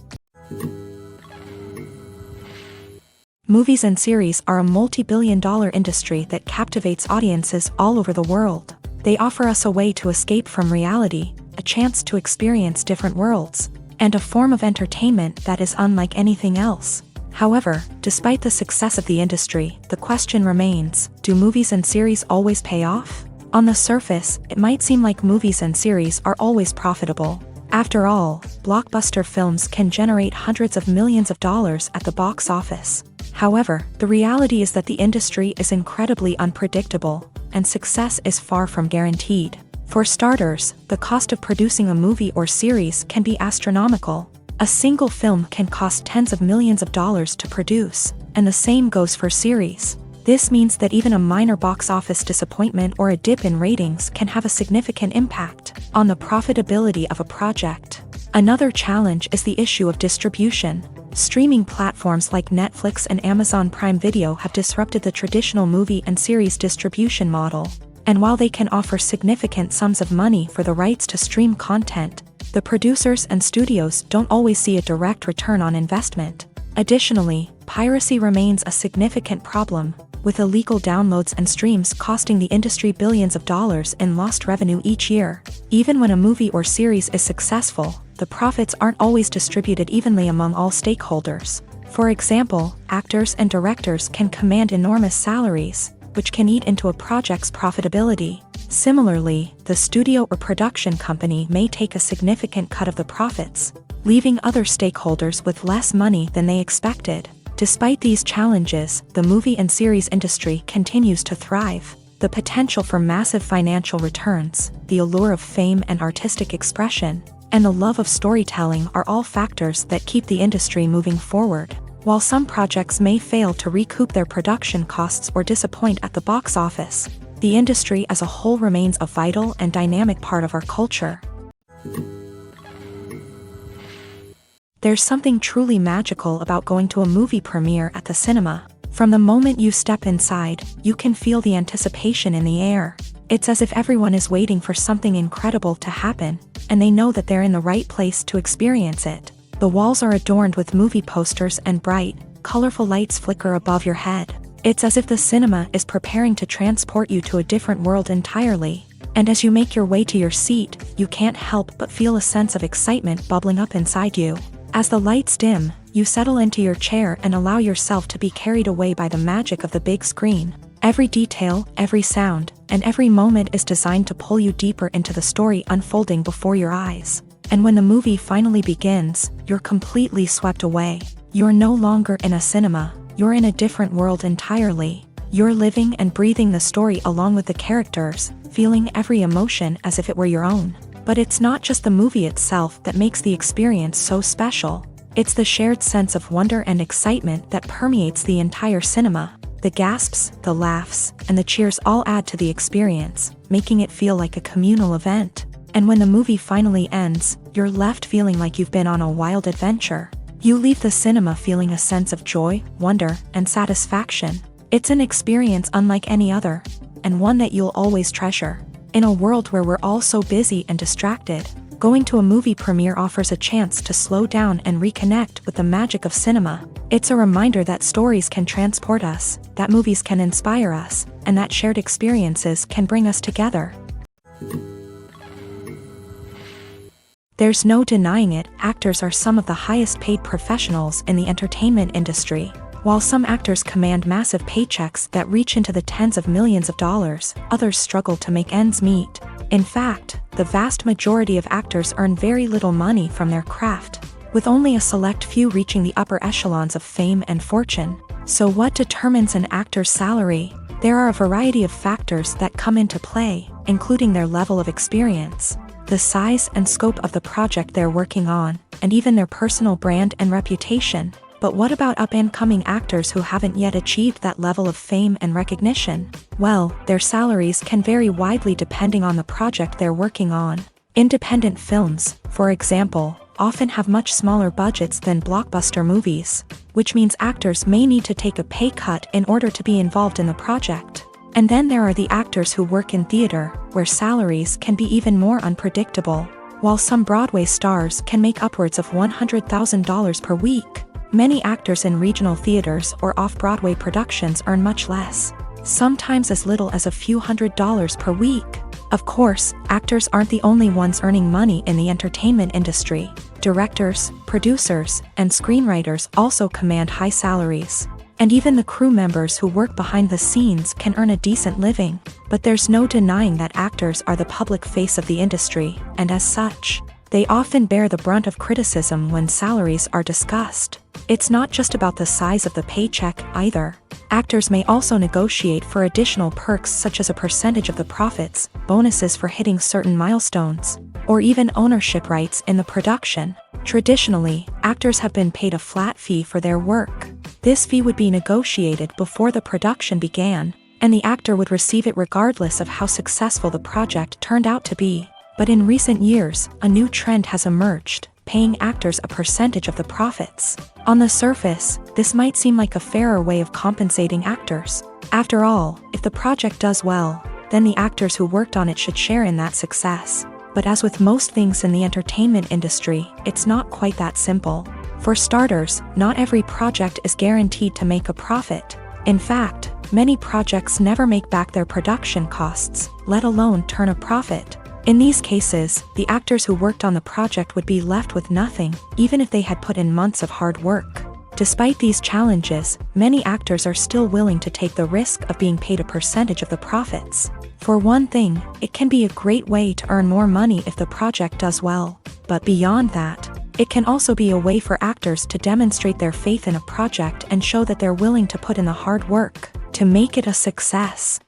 Movies and series are a multi-billion-dollar industry that captivates audiences all over the world. They offer us a way to escape from reality, a chance to experience different worlds, and a form of entertainment that is unlike anything else. However, despite the success of the industry, the question remains, do movies and series always pay off? On the surface, it might seem like movies and series are always profitable. After all, blockbuster films can generate hundreds of millions of dollars at the box office. However, the reality is that the industry is incredibly unpredictable, and success is far from guaranteed. For starters, the cost of producing a movie or series can be astronomical. A single film can cost tens of millions of dollars to produce, and the same goes for series. This means that even a minor box office disappointment or a dip in ratings can have a significant impact on the profitability of a project. Another challenge is the issue of distribution. Streaming platforms like Netflix and Amazon Prime Video have disrupted the traditional movie and series distribution model. And while they can offer significant sums of money for the rights to stream content, the producers and studios don't always see a direct return on investment. Additionally, piracy remains a significant problem, with illegal downloads and streams costing the industry billions of dollars in lost revenue each year. Even when a movie or series is successful, the profits aren't always distributed evenly among all stakeholders. For example, actors and directors can command enormous salaries, which can eat into a project's profitability. Similarly, the studio or production company may take a significant cut of the profits, leaving other stakeholders with less money than they expected. Despite these challenges, the movie and series industry continues to thrive. The potential for massive financial returns, the allure of fame and artistic expression, and the love of storytelling are all factors that keep the industry moving forward. While some projects may fail to recoup their production costs or disappoint at the box office, the industry as a whole remains a vital and dynamic part of our culture. There's something truly magical about going to a movie premiere at the cinema. From the moment you step inside, you can feel the anticipation in the air. It's as if everyone is waiting for something incredible to happen, and they know that they're in the right place to experience it. The walls are adorned with movie posters and bright, colorful lights flicker above your head. It's as if the cinema is preparing to transport you to a different world entirely. And as you make your way to your seat, you can't help but feel a sense of excitement bubbling up inside you. As the lights dim, you settle into your chair and allow yourself to be carried away by the magic of the big screen. Every detail, every sound, and every moment is designed to pull you deeper into the story unfolding before your eyes. And when the movie finally begins, you're completely swept away. You're no longer in a cinema, you're in a different world entirely. You're living and breathing the story along with the characters, feeling every emotion as if it were your own. But it's not just the movie itself that makes the experience so special. It's the shared sense of wonder and excitement that permeates the entire cinema. The gasps, the laughs, and the cheers all add to the experience, making it feel like a communal event. And when the movie finally ends, you're left feeling like you've been on a wild adventure. You leave the cinema feeling a sense of joy, wonder, and satisfaction. It's an experience unlike any other, and one that you'll always treasure. In a world where we're all so busy and distracted, going to a movie premiere offers a chance to slow down and reconnect with the magic of cinema. It's a reminder that stories can transport us, that movies can inspire us, and that shared experiences can bring us together. There's no denying it, actors are some of the highest paid professionals in the entertainment industry. While some actors command massive paychecks that reach into the tens of millions of dollars, others struggle to make ends meet. In fact, the vast majority of actors earn very little money from their craft, with only a select few reaching the upper echelons of fame and fortune. So what determines an actor's salary? There are a variety of factors that come into play, including their level of experience, the size and scope of the project they're working on, and even their personal brand and reputation. But what about up-and-coming actors who haven't yet achieved that level of fame and recognition? Well, their salaries can vary widely depending on the project they're working on. Independent films, for example, often have much smaller budgets than blockbuster movies, which means actors may need to take a pay cut in order to be involved in the project. And then there are the actors who work in theater, where salaries can be even more unpredictable. While some Broadway stars can make upwards of $100,000 per week, many actors in regional theaters or off-Broadway productions earn much less, sometimes as little as a few $100s per week. Of course, actors aren't the only ones earning money in the entertainment industry. Directors, producers, and screenwriters also command high salaries. And even the crew members who work behind the scenes can earn a decent living. But there's no denying that actors are the public face of the industry, and as such, they often bear the brunt of criticism when salaries are discussed. It's not just about the size of the paycheck, either. Actors may also negotiate for additional perks such as a percentage of the profits, bonuses for hitting certain milestones, or even ownership rights in the production. Traditionally, actors have been paid a flat fee for their work. This fee would be negotiated before the production began, and the actor would receive it regardless of how successful the project turned out to be. But in recent years, a new trend has emerged, paying actors a percentage of the profits. On the surface, this might seem like a fairer way of compensating actors. After all, if the project does well, then the actors who worked on it should share in that success. But as with most things in the entertainment industry, it's not quite that simple. For starters, not every project is guaranteed to make a profit. In fact, many projects never make back their production costs, let alone turn a profit. In these cases, the actors who worked on the project would be left with nothing, even if they had put in months of hard work. Despite these challenges, many actors are still willing to take the risk of being paid a percentage of the profits. For one thing, it can be a great way to earn more money if the project does well. But beyond that, it can also be a way for actors to demonstrate their faith in a project and show that they're willing to put in the hard work to make it a success.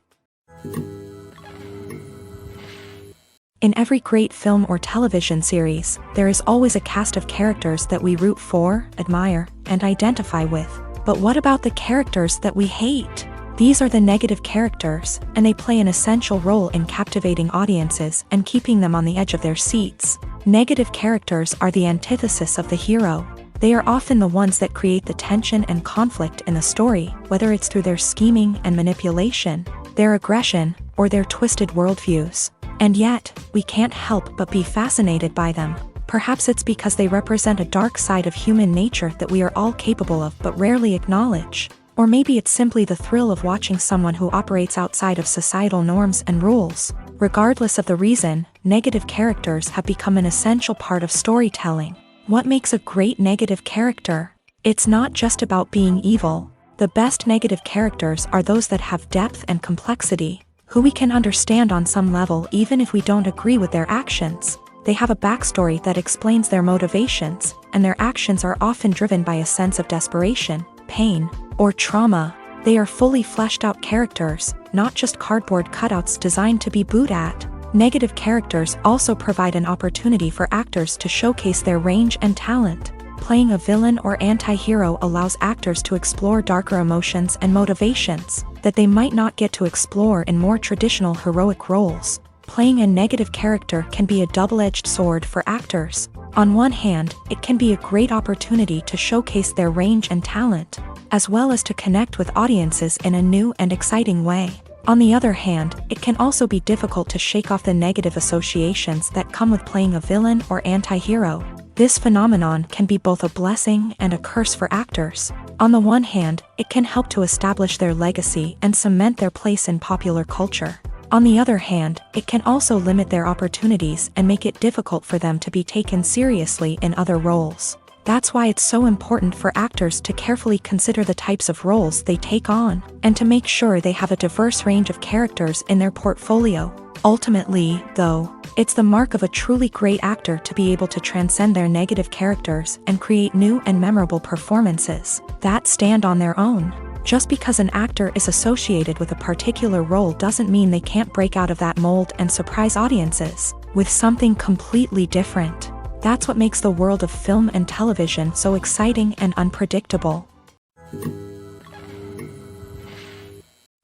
In every great film or television series, there is always a cast of characters that we root for, admire, and identify with. But what about the characters that we hate? These are the negative characters, and they play an essential role in captivating audiences and keeping them on the edge of their seats. Negative characters are the antithesis of the hero. They are often the ones that create the tension and conflict in the story, whether it's through their scheming and manipulation, their aggression, or their twisted worldviews. And yet, we can't help but be fascinated by them. Perhaps it's because they represent a dark side of human nature that we are all capable of but rarely acknowledge. Or maybe it's simply the thrill of watching someone who operates outside of societal norms and rules. Regardless of the reason, negative characters have become an essential part of storytelling. What makes a great negative character? It's not just about being evil. The best negative characters are those that have depth and complexity, who we can understand on some level even if we don't agree with their actions. They have a backstory that explains their motivations, and their actions are often driven by a sense of desperation, pain, or trauma. They are fully fleshed out characters, not just cardboard cutouts designed to be booed at. Negative characters also provide an opportunity for actors to showcase their range and talent. Playing a villain or anti-hero allows actors to explore darker emotions and motivations that they might not get to explore in more traditional heroic roles. Playing a negative character can be a double-edged sword for actors. On one hand, it can be a great opportunity to showcase their range and talent, as well as to connect with audiences in a new and exciting way. On the other hand, it can also be difficult to shake off the negative associations that come with playing a villain or anti-hero. This phenomenon can be both a blessing and a curse for actors. On the one hand, it can help to establish their legacy and cement their place in popular culture. On the other hand, it can also limit their opportunities and make it difficult for them to be taken seriously in other roles. That's why it's so important for actors to carefully consider the types of roles they take on, and to make sure they have a diverse range of characters in their portfolio. Ultimately, though, it's the mark of a truly great actor to be able to transcend their negative characters and create new and memorable performances that stand on their own. Just because an actor is associated with a particular role doesn't mean they can't break out of that mold and surprise audiences with something completely different. That's what makes the world of film and television so exciting and unpredictable.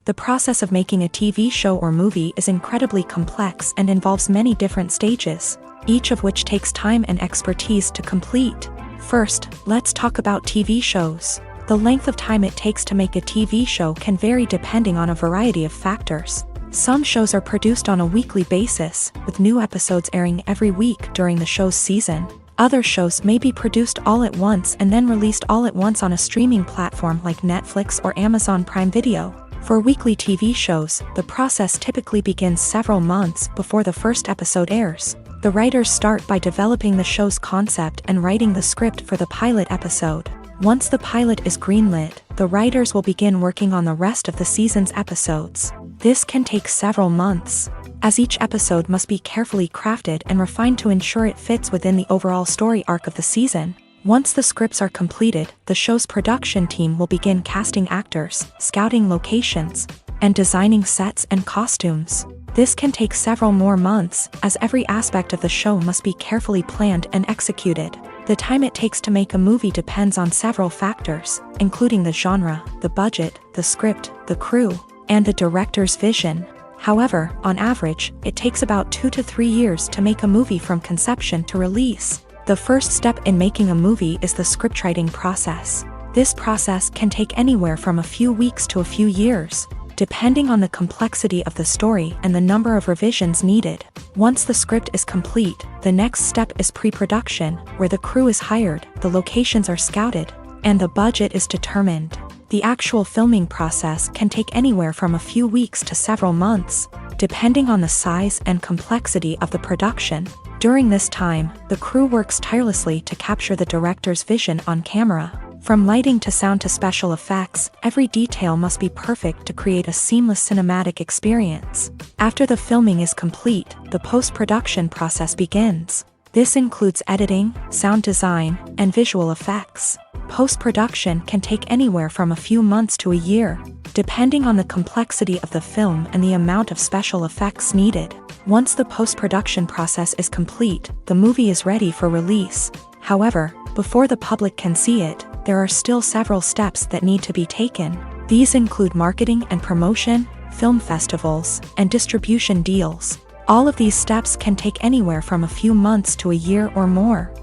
The process of making a TV show or movie is incredibly complex and involves many different stages, each of which takes time and expertise to complete. First, let's talk about TV shows. The length of time it takes to make a TV show can vary depending on a variety of factors. Some shows are produced on a weekly basis, with new episodes airing every week during the show's season. Other shows may be produced all at once and then released all at once on a streaming platform like Netflix or Amazon Prime Video. For weekly TV shows, the process typically begins several months before the first episode airs. The writers start by developing the show's concept and writing the script for the pilot episode. Once the pilot is greenlit, the writers will begin working on the rest of the season's episodes. This can take several months, as each episode must be carefully crafted and refined to ensure it fits within the overall story arc of the season. Once the scripts are completed, the show's production team will begin casting actors, scouting locations, and designing sets and costumes. This can take several more months, as every aspect of the show must be carefully planned and executed. The time it takes to make a movie depends on several factors, including the genre, the budget, the script, the crew, and the director's vision. However, on average, it takes about 2 to 3 years to make a movie from conception to release. The first step in making a movie is the scriptwriting process. This process can take anywhere from a few weeks to a few years, depending on the complexity of the story and the number of revisions needed. Once the script is complete, the next step is pre-production, where the crew is hired, the locations are scouted, and the budget is determined. The actual filming process can take anywhere from a few weeks to several months, depending on the size and complexity of the production. During this time, the crew works tirelessly to capture the director's vision on camera. From lighting to sound to special effects, every detail must be perfect to create a seamless cinematic experience. After the filming is complete, the post-production process begins. This includes editing, sound design, and visual effects. Post-production can take anywhere from a few months to a year, depending on the complexity of the film and the amount of special effects needed. Once the post-production process is complete, the movie is ready for release. However, before the public can see it, there are still several steps that need to be taken. These include marketing and promotion, film festivals, and distribution deals. All of these steps can take anywhere from a few months to a year or more.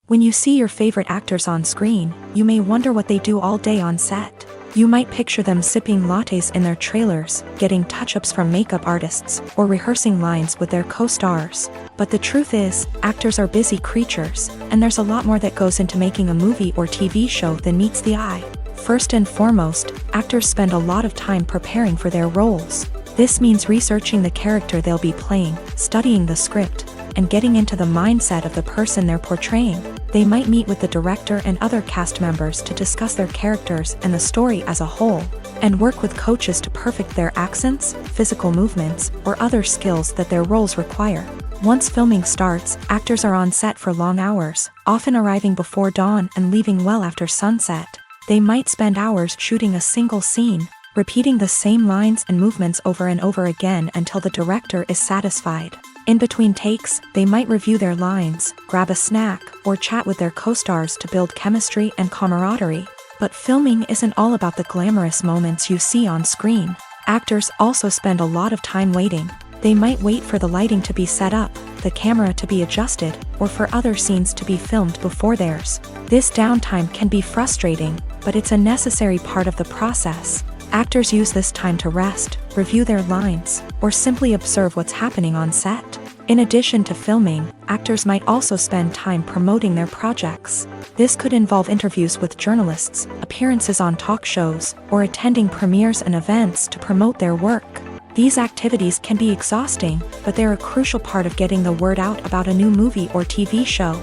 When you see your favorite actors on screen, you may wonder what they do all day on set. You might picture them sipping lattes in their trailers, getting touch-ups from makeup artists, or rehearsing lines with their co-stars. But the truth is, actors are busy creatures, and there's a lot more that goes into making a movie or TV show than meets the eye. First and foremost, actors spend a lot of time preparing for their roles. This means researching the character they'll be playing, studying the script, and getting into the mindset of the person they're portraying. They might meet with the director and other cast members to discuss their characters and the story as a whole, and work with coaches to perfect their accents, physical movements, or other skills that their roles require. Once filming starts, actors are on set for long hours, often arriving before dawn and leaving well after sunset. They might spend hours shooting a single scene, repeating the same lines and movements over and over again until the director is satisfied. In between takes, they might review their lines, grab a snack, or chat with their co-stars to build chemistry and camaraderie. But filming isn't all about the glamorous moments you see on screen. Actors also spend a lot of time waiting. They might wait for the lighting to be set up, the camera to be adjusted, or for other scenes to be filmed before theirs. This downtime can be frustrating, but it's a necessary part of the process. Actors use this time to rest, review their lines, or simply observe what's happening on set. In addition to filming, actors might also spend time promoting their projects. This could involve interviews with journalists, appearances on talk shows, or attending premieres and events to promote their work. These activities can be exhausting, but they're a crucial part of getting the word out about a new movie or TV show.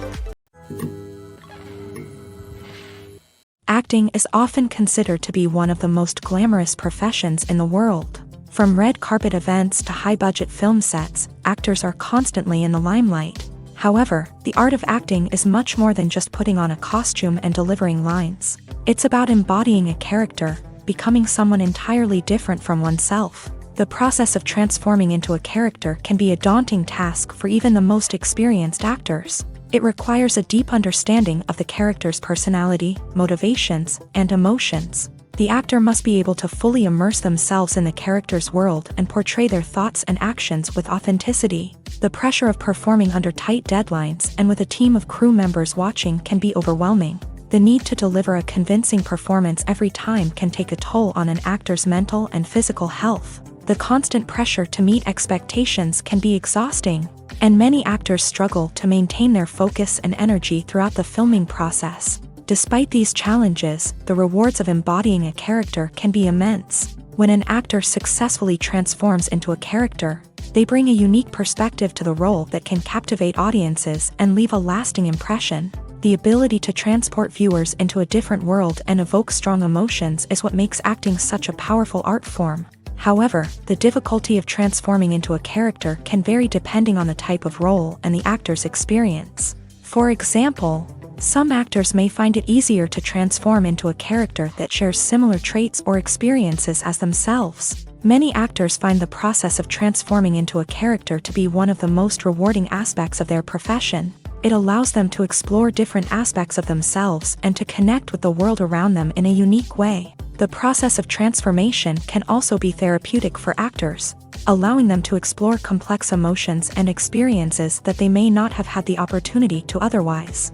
Acting is often considered to be one of the most glamorous professions in the world. From red carpet events to high-budget film sets, actors are constantly in the limelight. However, the art of acting is much more than just putting on a costume and delivering lines. It's about embodying a character, becoming someone entirely different from oneself. The process of transforming into a character can be a daunting task for even the most experienced actors. It requires a deep understanding of the character's personality, motivations, and emotions. The actor must be able to fully immerse themselves in the character's world and portray their thoughts and actions with authenticity. The pressure of performing under tight deadlines and with a team of crew members watching can be overwhelming. The need to deliver a convincing performance every time can take a toll on an actor's mental and physical health. The constant pressure to meet expectations can be exhausting, and many actors struggle to maintain their focus and energy throughout the filming process. Despite these challenges, the rewards of embodying a character can be immense. When an actor successfully transforms into a character, they bring a unique perspective to the role that can captivate audiences and leave a lasting impression. The ability to transport viewers into a different world and evoke strong emotions is what makes acting such a powerful art form. However, the difficulty of transforming into a character can vary depending on the type of role and the actor's experience. For example, some actors may find it easier to transform into a character that shares similar traits or experiences as themselves. Many actors find the process of transforming into a character to be one of the most rewarding aspects of their profession. It allows them to explore different aspects of themselves and to connect with the world around them in a unique way. The process of transformation can also be therapeutic for actors, allowing them to explore complex emotions and experiences that they may not have had the opportunity to otherwise.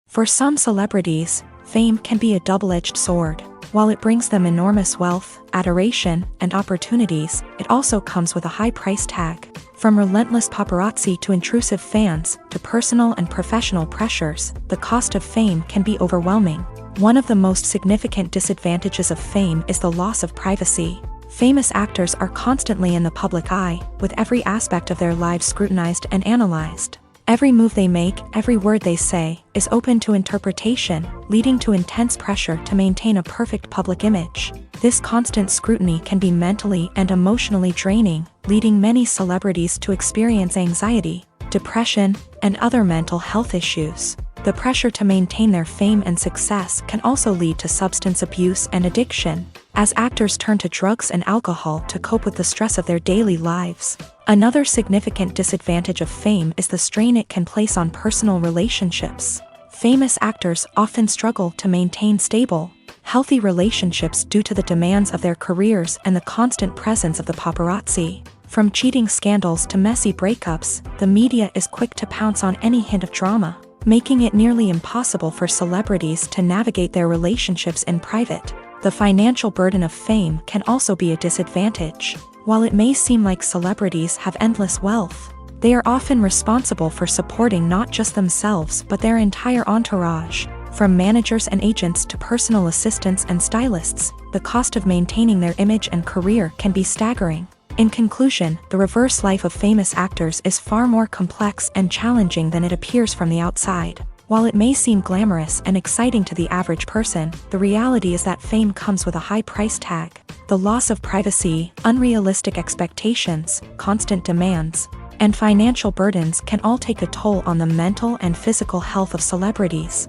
For some celebrities, fame can be a double-edged sword. While it brings them enormous wealth, adoration, and opportunities, it also comes with a high price tag. From relentless paparazzi to intrusive fans, to personal and professional pressures, the cost of fame can be overwhelming. One of the most significant disadvantages of fame is the loss of privacy. Famous actors are constantly in the public eye, with every aspect of their lives scrutinized and analyzed. Every move they make, every word they say, is open to interpretation, leading to intense pressure to maintain a perfect public image. This constant scrutiny can be mentally and emotionally draining, leading many celebrities to experience anxiety, depression, and other mental health issues. The pressure to maintain their fame and success can also lead to substance abuse and addiction, as actors turn to drugs and alcohol to cope with the stress of their daily lives. Another significant disadvantage of fame is the strain it can place on personal relationships. Famous actors often struggle to maintain stable, healthy relationships due to the demands of their careers and the constant presence of the paparazzi. From cheating scandals to messy breakups, the media is quick to pounce on any hint of drama, making it nearly impossible for celebrities to navigate their relationships in private. The financial burden of fame can also be a disadvantage. While it may seem like celebrities have endless wealth, they are often responsible for supporting not just themselves but their entire entourage. From managers and agents to personal assistants and stylists, the cost of maintaining their image and career can be staggering. In conclusion, the reverse life of famous actors is far more complex and challenging than it appears from the outside. While it may seem glamorous and exciting to the average person, the reality is that fame comes with a high price tag. The loss of privacy, unrealistic expectations, constant demands, and financial burdens can all take a toll on the mental and physical health of celebrities.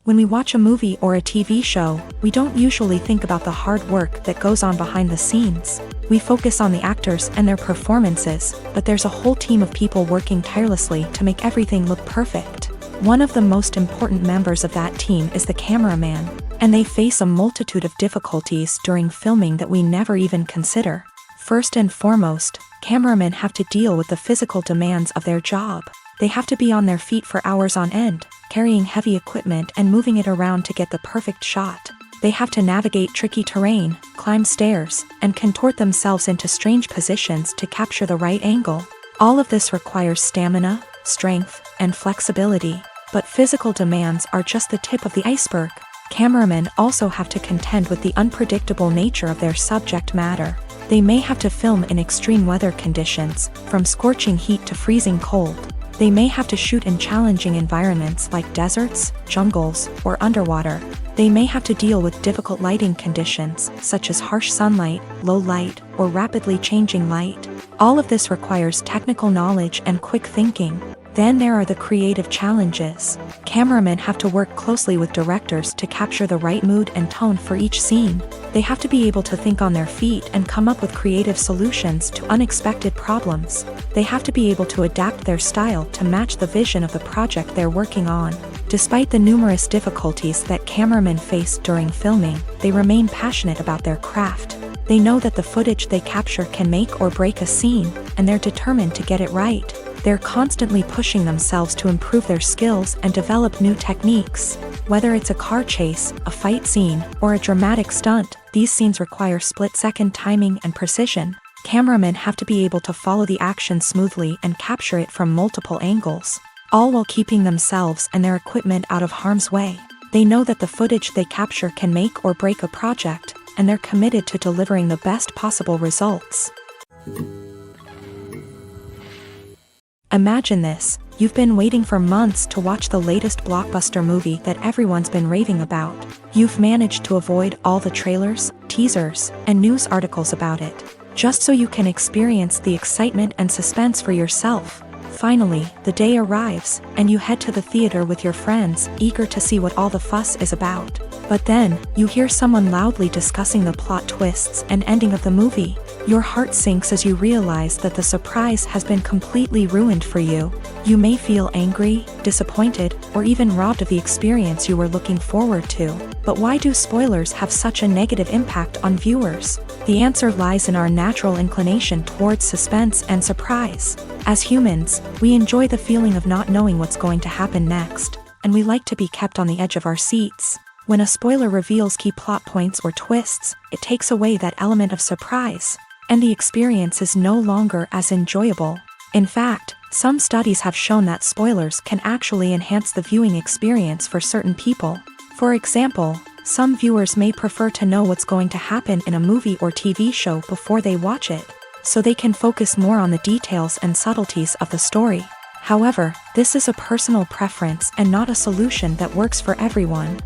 When we watch a movie or a TV show, we don't usually think about the hard work that goes on behind the scenes. We focus on the actors and their performances, but there's a whole team of people working tirelessly to make everything look perfect. One of the most important members of that team is the cameraman, and they face a multitude of difficulties during filming that we never even consider. First and foremost, cameramen have to deal with the physical demands of their job. They have to be on their feet for hours on end, carrying heavy equipment and moving it around to get the perfect shot. They have to navigate tricky terrain, climb stairs, and contort themselves into strange positions to capture the right angle. All of this requires stamina, strength, and flexibility. But physical demands are just the tip of the iceberg. Cameramen also have to contend with the unpredictable nature of their subject matter. They may have to film in extreme weather conditions, from scorching heat to freezing cold. They may have to shoot in challenging environments like deserts, jungles, or underwater. They may have to deal with difficult lighting conditions, such as harsh sunlight, low light, or rapidly changing light. All of this requires technical knowledge and quick thinking. Then there are the creative challenges. Cameramen have to work closely with directors to capture the right mood and tone for each scene. They have to be able to think on their feet and come up with creative solutions to unexpected problems. They have to be able to adapt their style to match the vision of the project they're working on. Despite the numerous difficulties that cameramen face during filming, they remain passionate about their craft. They know that the footage they capture can make or break a scene, and they're determined to get it right. They're constantly pushing themselves to improve their skills and develop new techniques. Whether it's a car chase, a fight scene, or a dramatic stunt, these scenes require split-second timing and precision. Cameramen have to be able to follow the action smoothly and capture it from multiple angles, all while keeping themselves and their equipment out of harm's way. They know that the footage they capture can make or break a project, and they're committed to delivering the best possible results. Imagine this: you've been waiting for months to watch the latest blockbuster movie that everyone's been raving about. You've managed to avoid all the trailers, teasers, and news articles about it, just so you can experience the excitement and suspense for yourself. Finally, the day arrives, and you head to the theater with your friends, eager to see what all the fuss is about. But then, you hear someone loudly discussing the plot twists and ending of the movie. Your heart sinks as you realize that the surprise has been completely ruined for you. You may feel angry, disappointed, or even robbed of the experience you were looking forward to. But why do spoilers have such a negative impact on viewers? The answer lies in our natural inclination towards suspense and surprise. As humans, we enjoy the feeling of not knowing what's going to happen next, and we like to be kept on the edge of our seats. When a spoiler reveals key plot points or twists, it takes away that element of surprise, and the experience is no longer as enjoyable. In fact, some studies have shown that spoilers can actually enhance the viewing experience for certain people. For example, some viewers may prefer to know what's going to happen in a movie or TV show before they watch it, so they can focus more on the details and subtleties of the story. However, this is a personal preference and not a solution that works for everyone.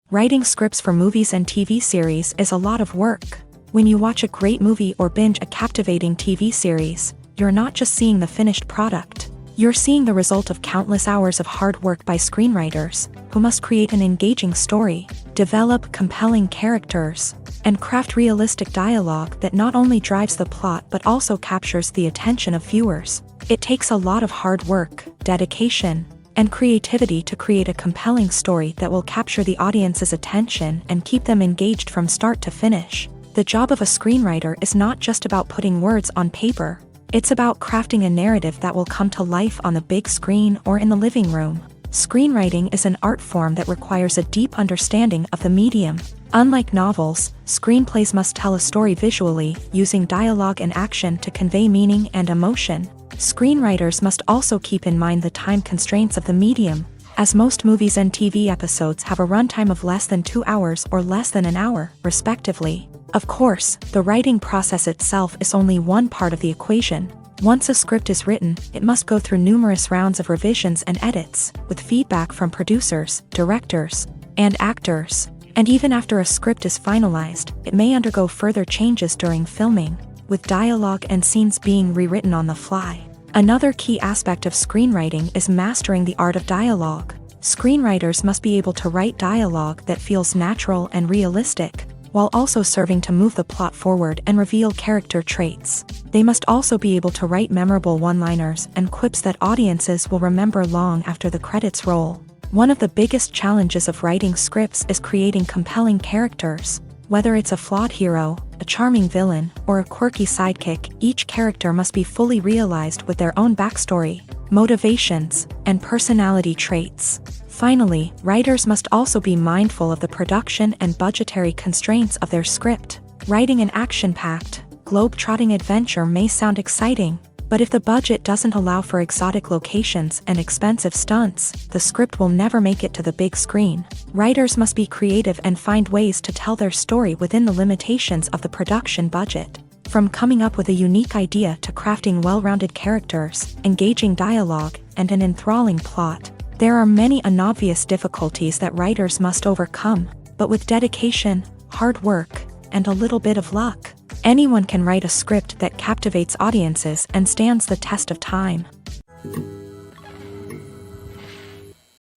Writing scripts for movies and TV series is a lot of work. When you watch a great movie or binge a captivating TV series, you're not just seeing the finished product. You're seeing the result of countless hours of hard work by screenwriters, who must create an engaging story, develop compelling characters, and craft realistic dialogue that not only drives the plot but also captures the attention of viewers. It takes a lot of hard work, dedication, and creativity to create a compelling story that will capture the audience's attention and keep them engaged from start to finish. The job of a screenwriter is not just about putting words on paper. It's about crafting a narrative that will come to life on the big screen or in the living room. Screenwriting is an art form that requires a deep understanding of the medium. Unlike novels, screenplays must tell a story visually, using dialogue and action to convey meaning and emotion. Screenwriters must also keep in mind the time constraints of the medium, as most movies and TV episodes have a runtime of less than 2 hours or less than an hour, respectively. Of course, the writing process itself is only one part of the equation. Once a script is written, it must go through numerous rounds of revisions and edits, with feedback from producers, directors, and actors. And even after a script is finalized, it may undergo further changes during filming, with dialogue and scenes being rewritten on the fly. Another key aspect of screenwriting is mastering the art of dialogue. Screenwriters must be able to write dialogue that feels natural and realistic, while also serving to move the plot forward and reveal character traits. They must also be able to write memorable one-liners and quips that audiences will remember long after the credits roll. One of the biggest challenges of writing scripts is creating compelling characters. Whether it's a flawed hero, a charming villain, or a quirky sidekick, each character must be fully realized with their own backstory, motivations, and personality traits. Finally, writers must also be mindful of the production and budgetary constraints of their script. Writing an action-packed, globe-trotting adventure may sound exciting, but if the budget doesn't allow for exotic locations and expensive stunts, the script will never make it to the big screen. Writers must be creative and find ways to tell their story within the limitations of the production budget. From coming up with a unique idea to crafting well-rounded characters, engaging dialogue, and an enthralling plot, there are many unobvious difficulties that writers must overcome, but with dedication, hard work, and a little bit of luck, anyone can write a script that captivates audiences and stands the test of time.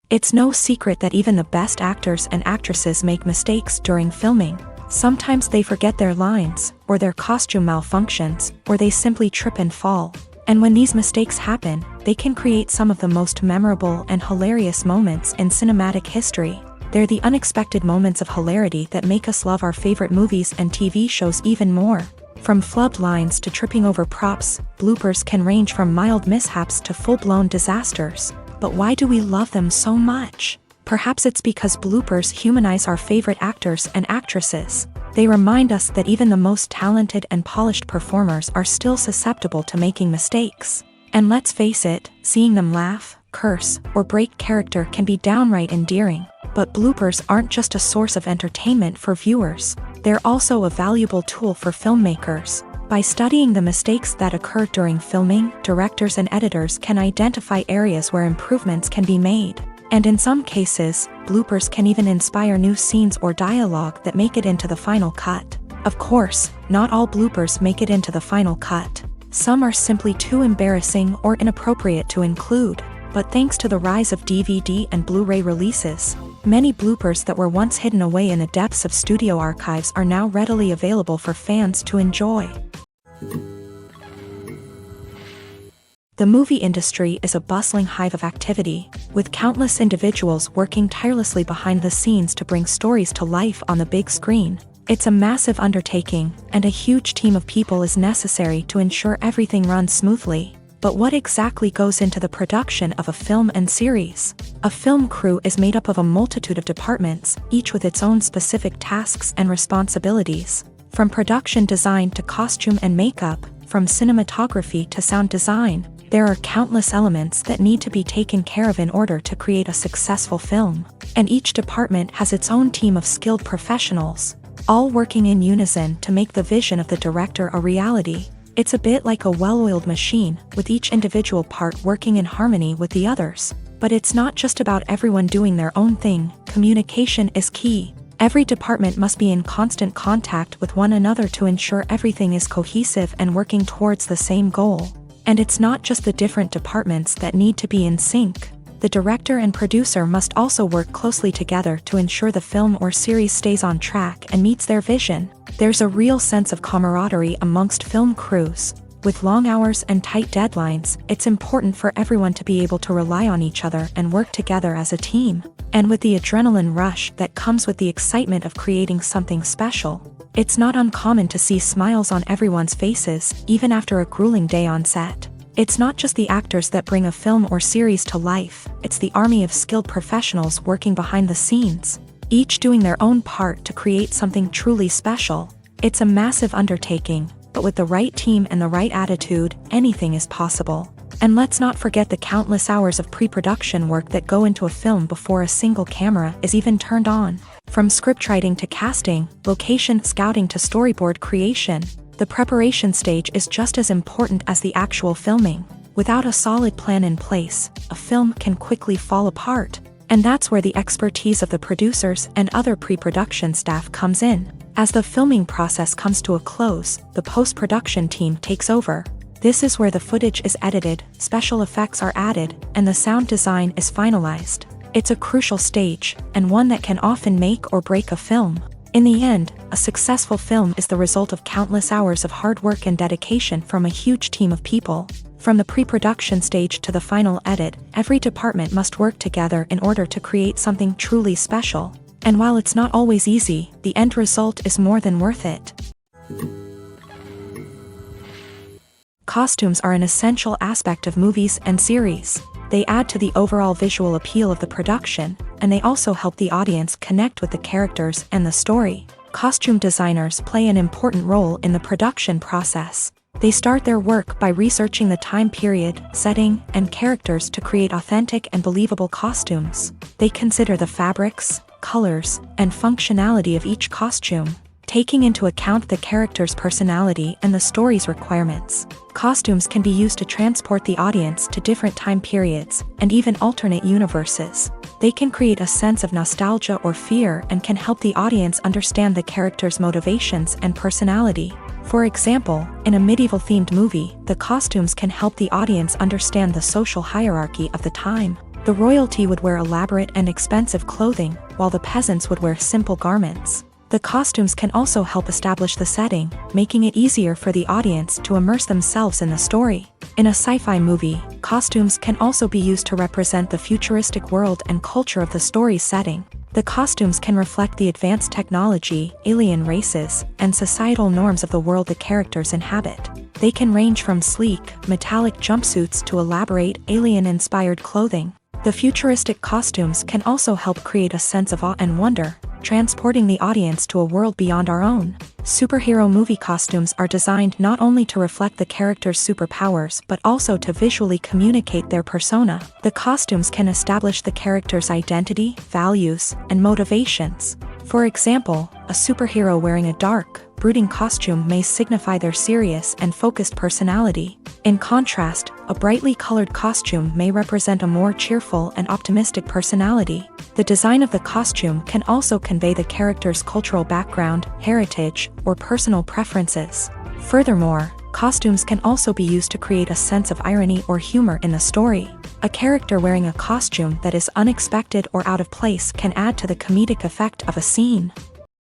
It's no secret that even the best actors and actresses make mistakes during filming. Sometimes they forget their lines, or their costume malfunctions, or they simply trip and fall. And when these mistakes happen, they can create some of the most memorable and hilarious moments in cinematic history. They're the unexpected moments of hilarity that make us love our favorite movies and TV shows even more. From flubbed lines to tripping over props, bloopers can range from mild mishaps to full-blown disasters. But why do we love them so much? Perhaps it's because bloopers humanize our favorite actors and actresses. They remind us that even the most talented and polished performers are still susceptible to making mistakes. And let's face it, seeing them laugh, curse, or break character can be downright endearing. But bloopers aren't just a source of entertainment for viewers. They're also a valuable tool for filmmakers. By studying the mistakes that occur during filming, directors and editors can identify areas where improvements can be made. And in some cases, bloopers can even inspire new scenes or dialogue that make it into the final cut. Of course, not all bloopers make it into the final cut. Some are simply too embarrassing or inappropriate to include. But thanks to the rise of DVD and Blu-ray releases, many bloopers that were once hidden away in the depths of studio archives are now readily available for fans to enjoy. The movie industry is a bustling hive of activity, with countless individuals working tirelessly behind the scenes to bring stories to life on the big screen. It's a massive undertaking, and a huge team of people is necessary to ensure everything runs smoothly. But what exactly goes into the production of a film and series? A film crew is made up of a multitude of departments, each with its own specific tasks and responsibilities. From production design to costume and makeup, from cinematography to sound design, there are countless elements that need to be taken care of in order to create a successful film. And each department has its own team of skilled professionals, all working in unison to make the vision of the director a reality. It's a bit like a well-oiled machine, with each individual part working in harmony with the others. But it's not just about everyone doing their own thing. Communication is key. Every department must be in constant contact with one another to ensure everything is cohesive and working towards the same goal. And it's not just the different departments that need to be in sync. The director and producer must also work closely together to ensure the film or series stays on track and meets their vision. There's a real sense of camaraderie amongst film crews. With long hours and tight deadlines, it's important for everyone to be able to rely on each other and work together as a team. And with the adrenaline rush that comes with the excitement of creating something special, it's not uncommon to see smiles on everyone's faces, even after a grueling day on set. It's not just the actors that bring a film or series to life, it's the army of skilled professionals working behind the scenes, each doing their own part to create something truly special. It's a massive undertaking, but with the right team and the right attitude, anything is possible. And let's not forget the countless hours of pre-production work that go into a film before a single camera is even turned on. From scriptwriting to casting, location scouting to storyboard creation, the preparation stage is just as important as the actual filming. Without a solid plan in place, a film can quickly fall apart. And that's where the expertise of the producers and other pre-production staff comes in. As the filming process comes to a close, the post-production team takes over. This is where the footage is edited, special effects are added, and the sound design is finalized. It's a crucial stage, and one that can often make or break a film. In the end, a successful film is the result of countless hours of hard work and dedication from a huge team of people. From the pre-production stage to the final edit, every department must work together in order to create something truly special. And while it's not always easy, the end result is more than worth it. Costumes are an essential aspect of movies and series. They add to the overall visual appeal of the production, and they also help the audience connect with the characters and the story. Costume designers play an important role in the production process. They start their work by researching the time period, setting, and characters to create authentic and believable costumes. They consider the fabrics, colors, and functionality of each costume, taking into account the character's personality and the story's requirements. Costumes can be used to transport the audience to different time periods, and even alternate universes. They can create a sense of nostalgia or fear and can help the audience understand the character's motivations and personality. For example, in a medieval-themed movie, the costumes can help the audience understand the social hierarchy of the time. The royalty would wear elaborate and expensive clothing, while the peasants would wear simple garments. The costumes can also help establish the setting, making it easier for the audience to immerse themselves in the story. In a sci-fi movie, costumes can also be used to represent the futuristic world and culture of the story's setting. The costumes can reflect the advanced technology, alien races, and societal norms of the world the characters inhabit. They can range from sleek, metallic jumpsuits to elaborate, alien-inspired clothing. The futuristic costumes can also help create a sense of awe and wonder, transporting the audience to a world beyond our own. Superhero movie costumes are designed not only to reflect the character's superpowers but also to visually communicate their persona. The costumes can establish the character's identity, values, and motivations. For example, a superhero wearing a dark, brooding costume may signify their serious and focused personality. In contrast, a brightly colored costume may represent a more cheerful and optimistic personality. The design of the costume can also convey the character's cultural background, heritage, or personal preferences. Furthermore, costumes can also be used to create a sense of irony or humor in the story. A character wearing a costume that is unexpected or out of place can add to the comedic effect of a scene.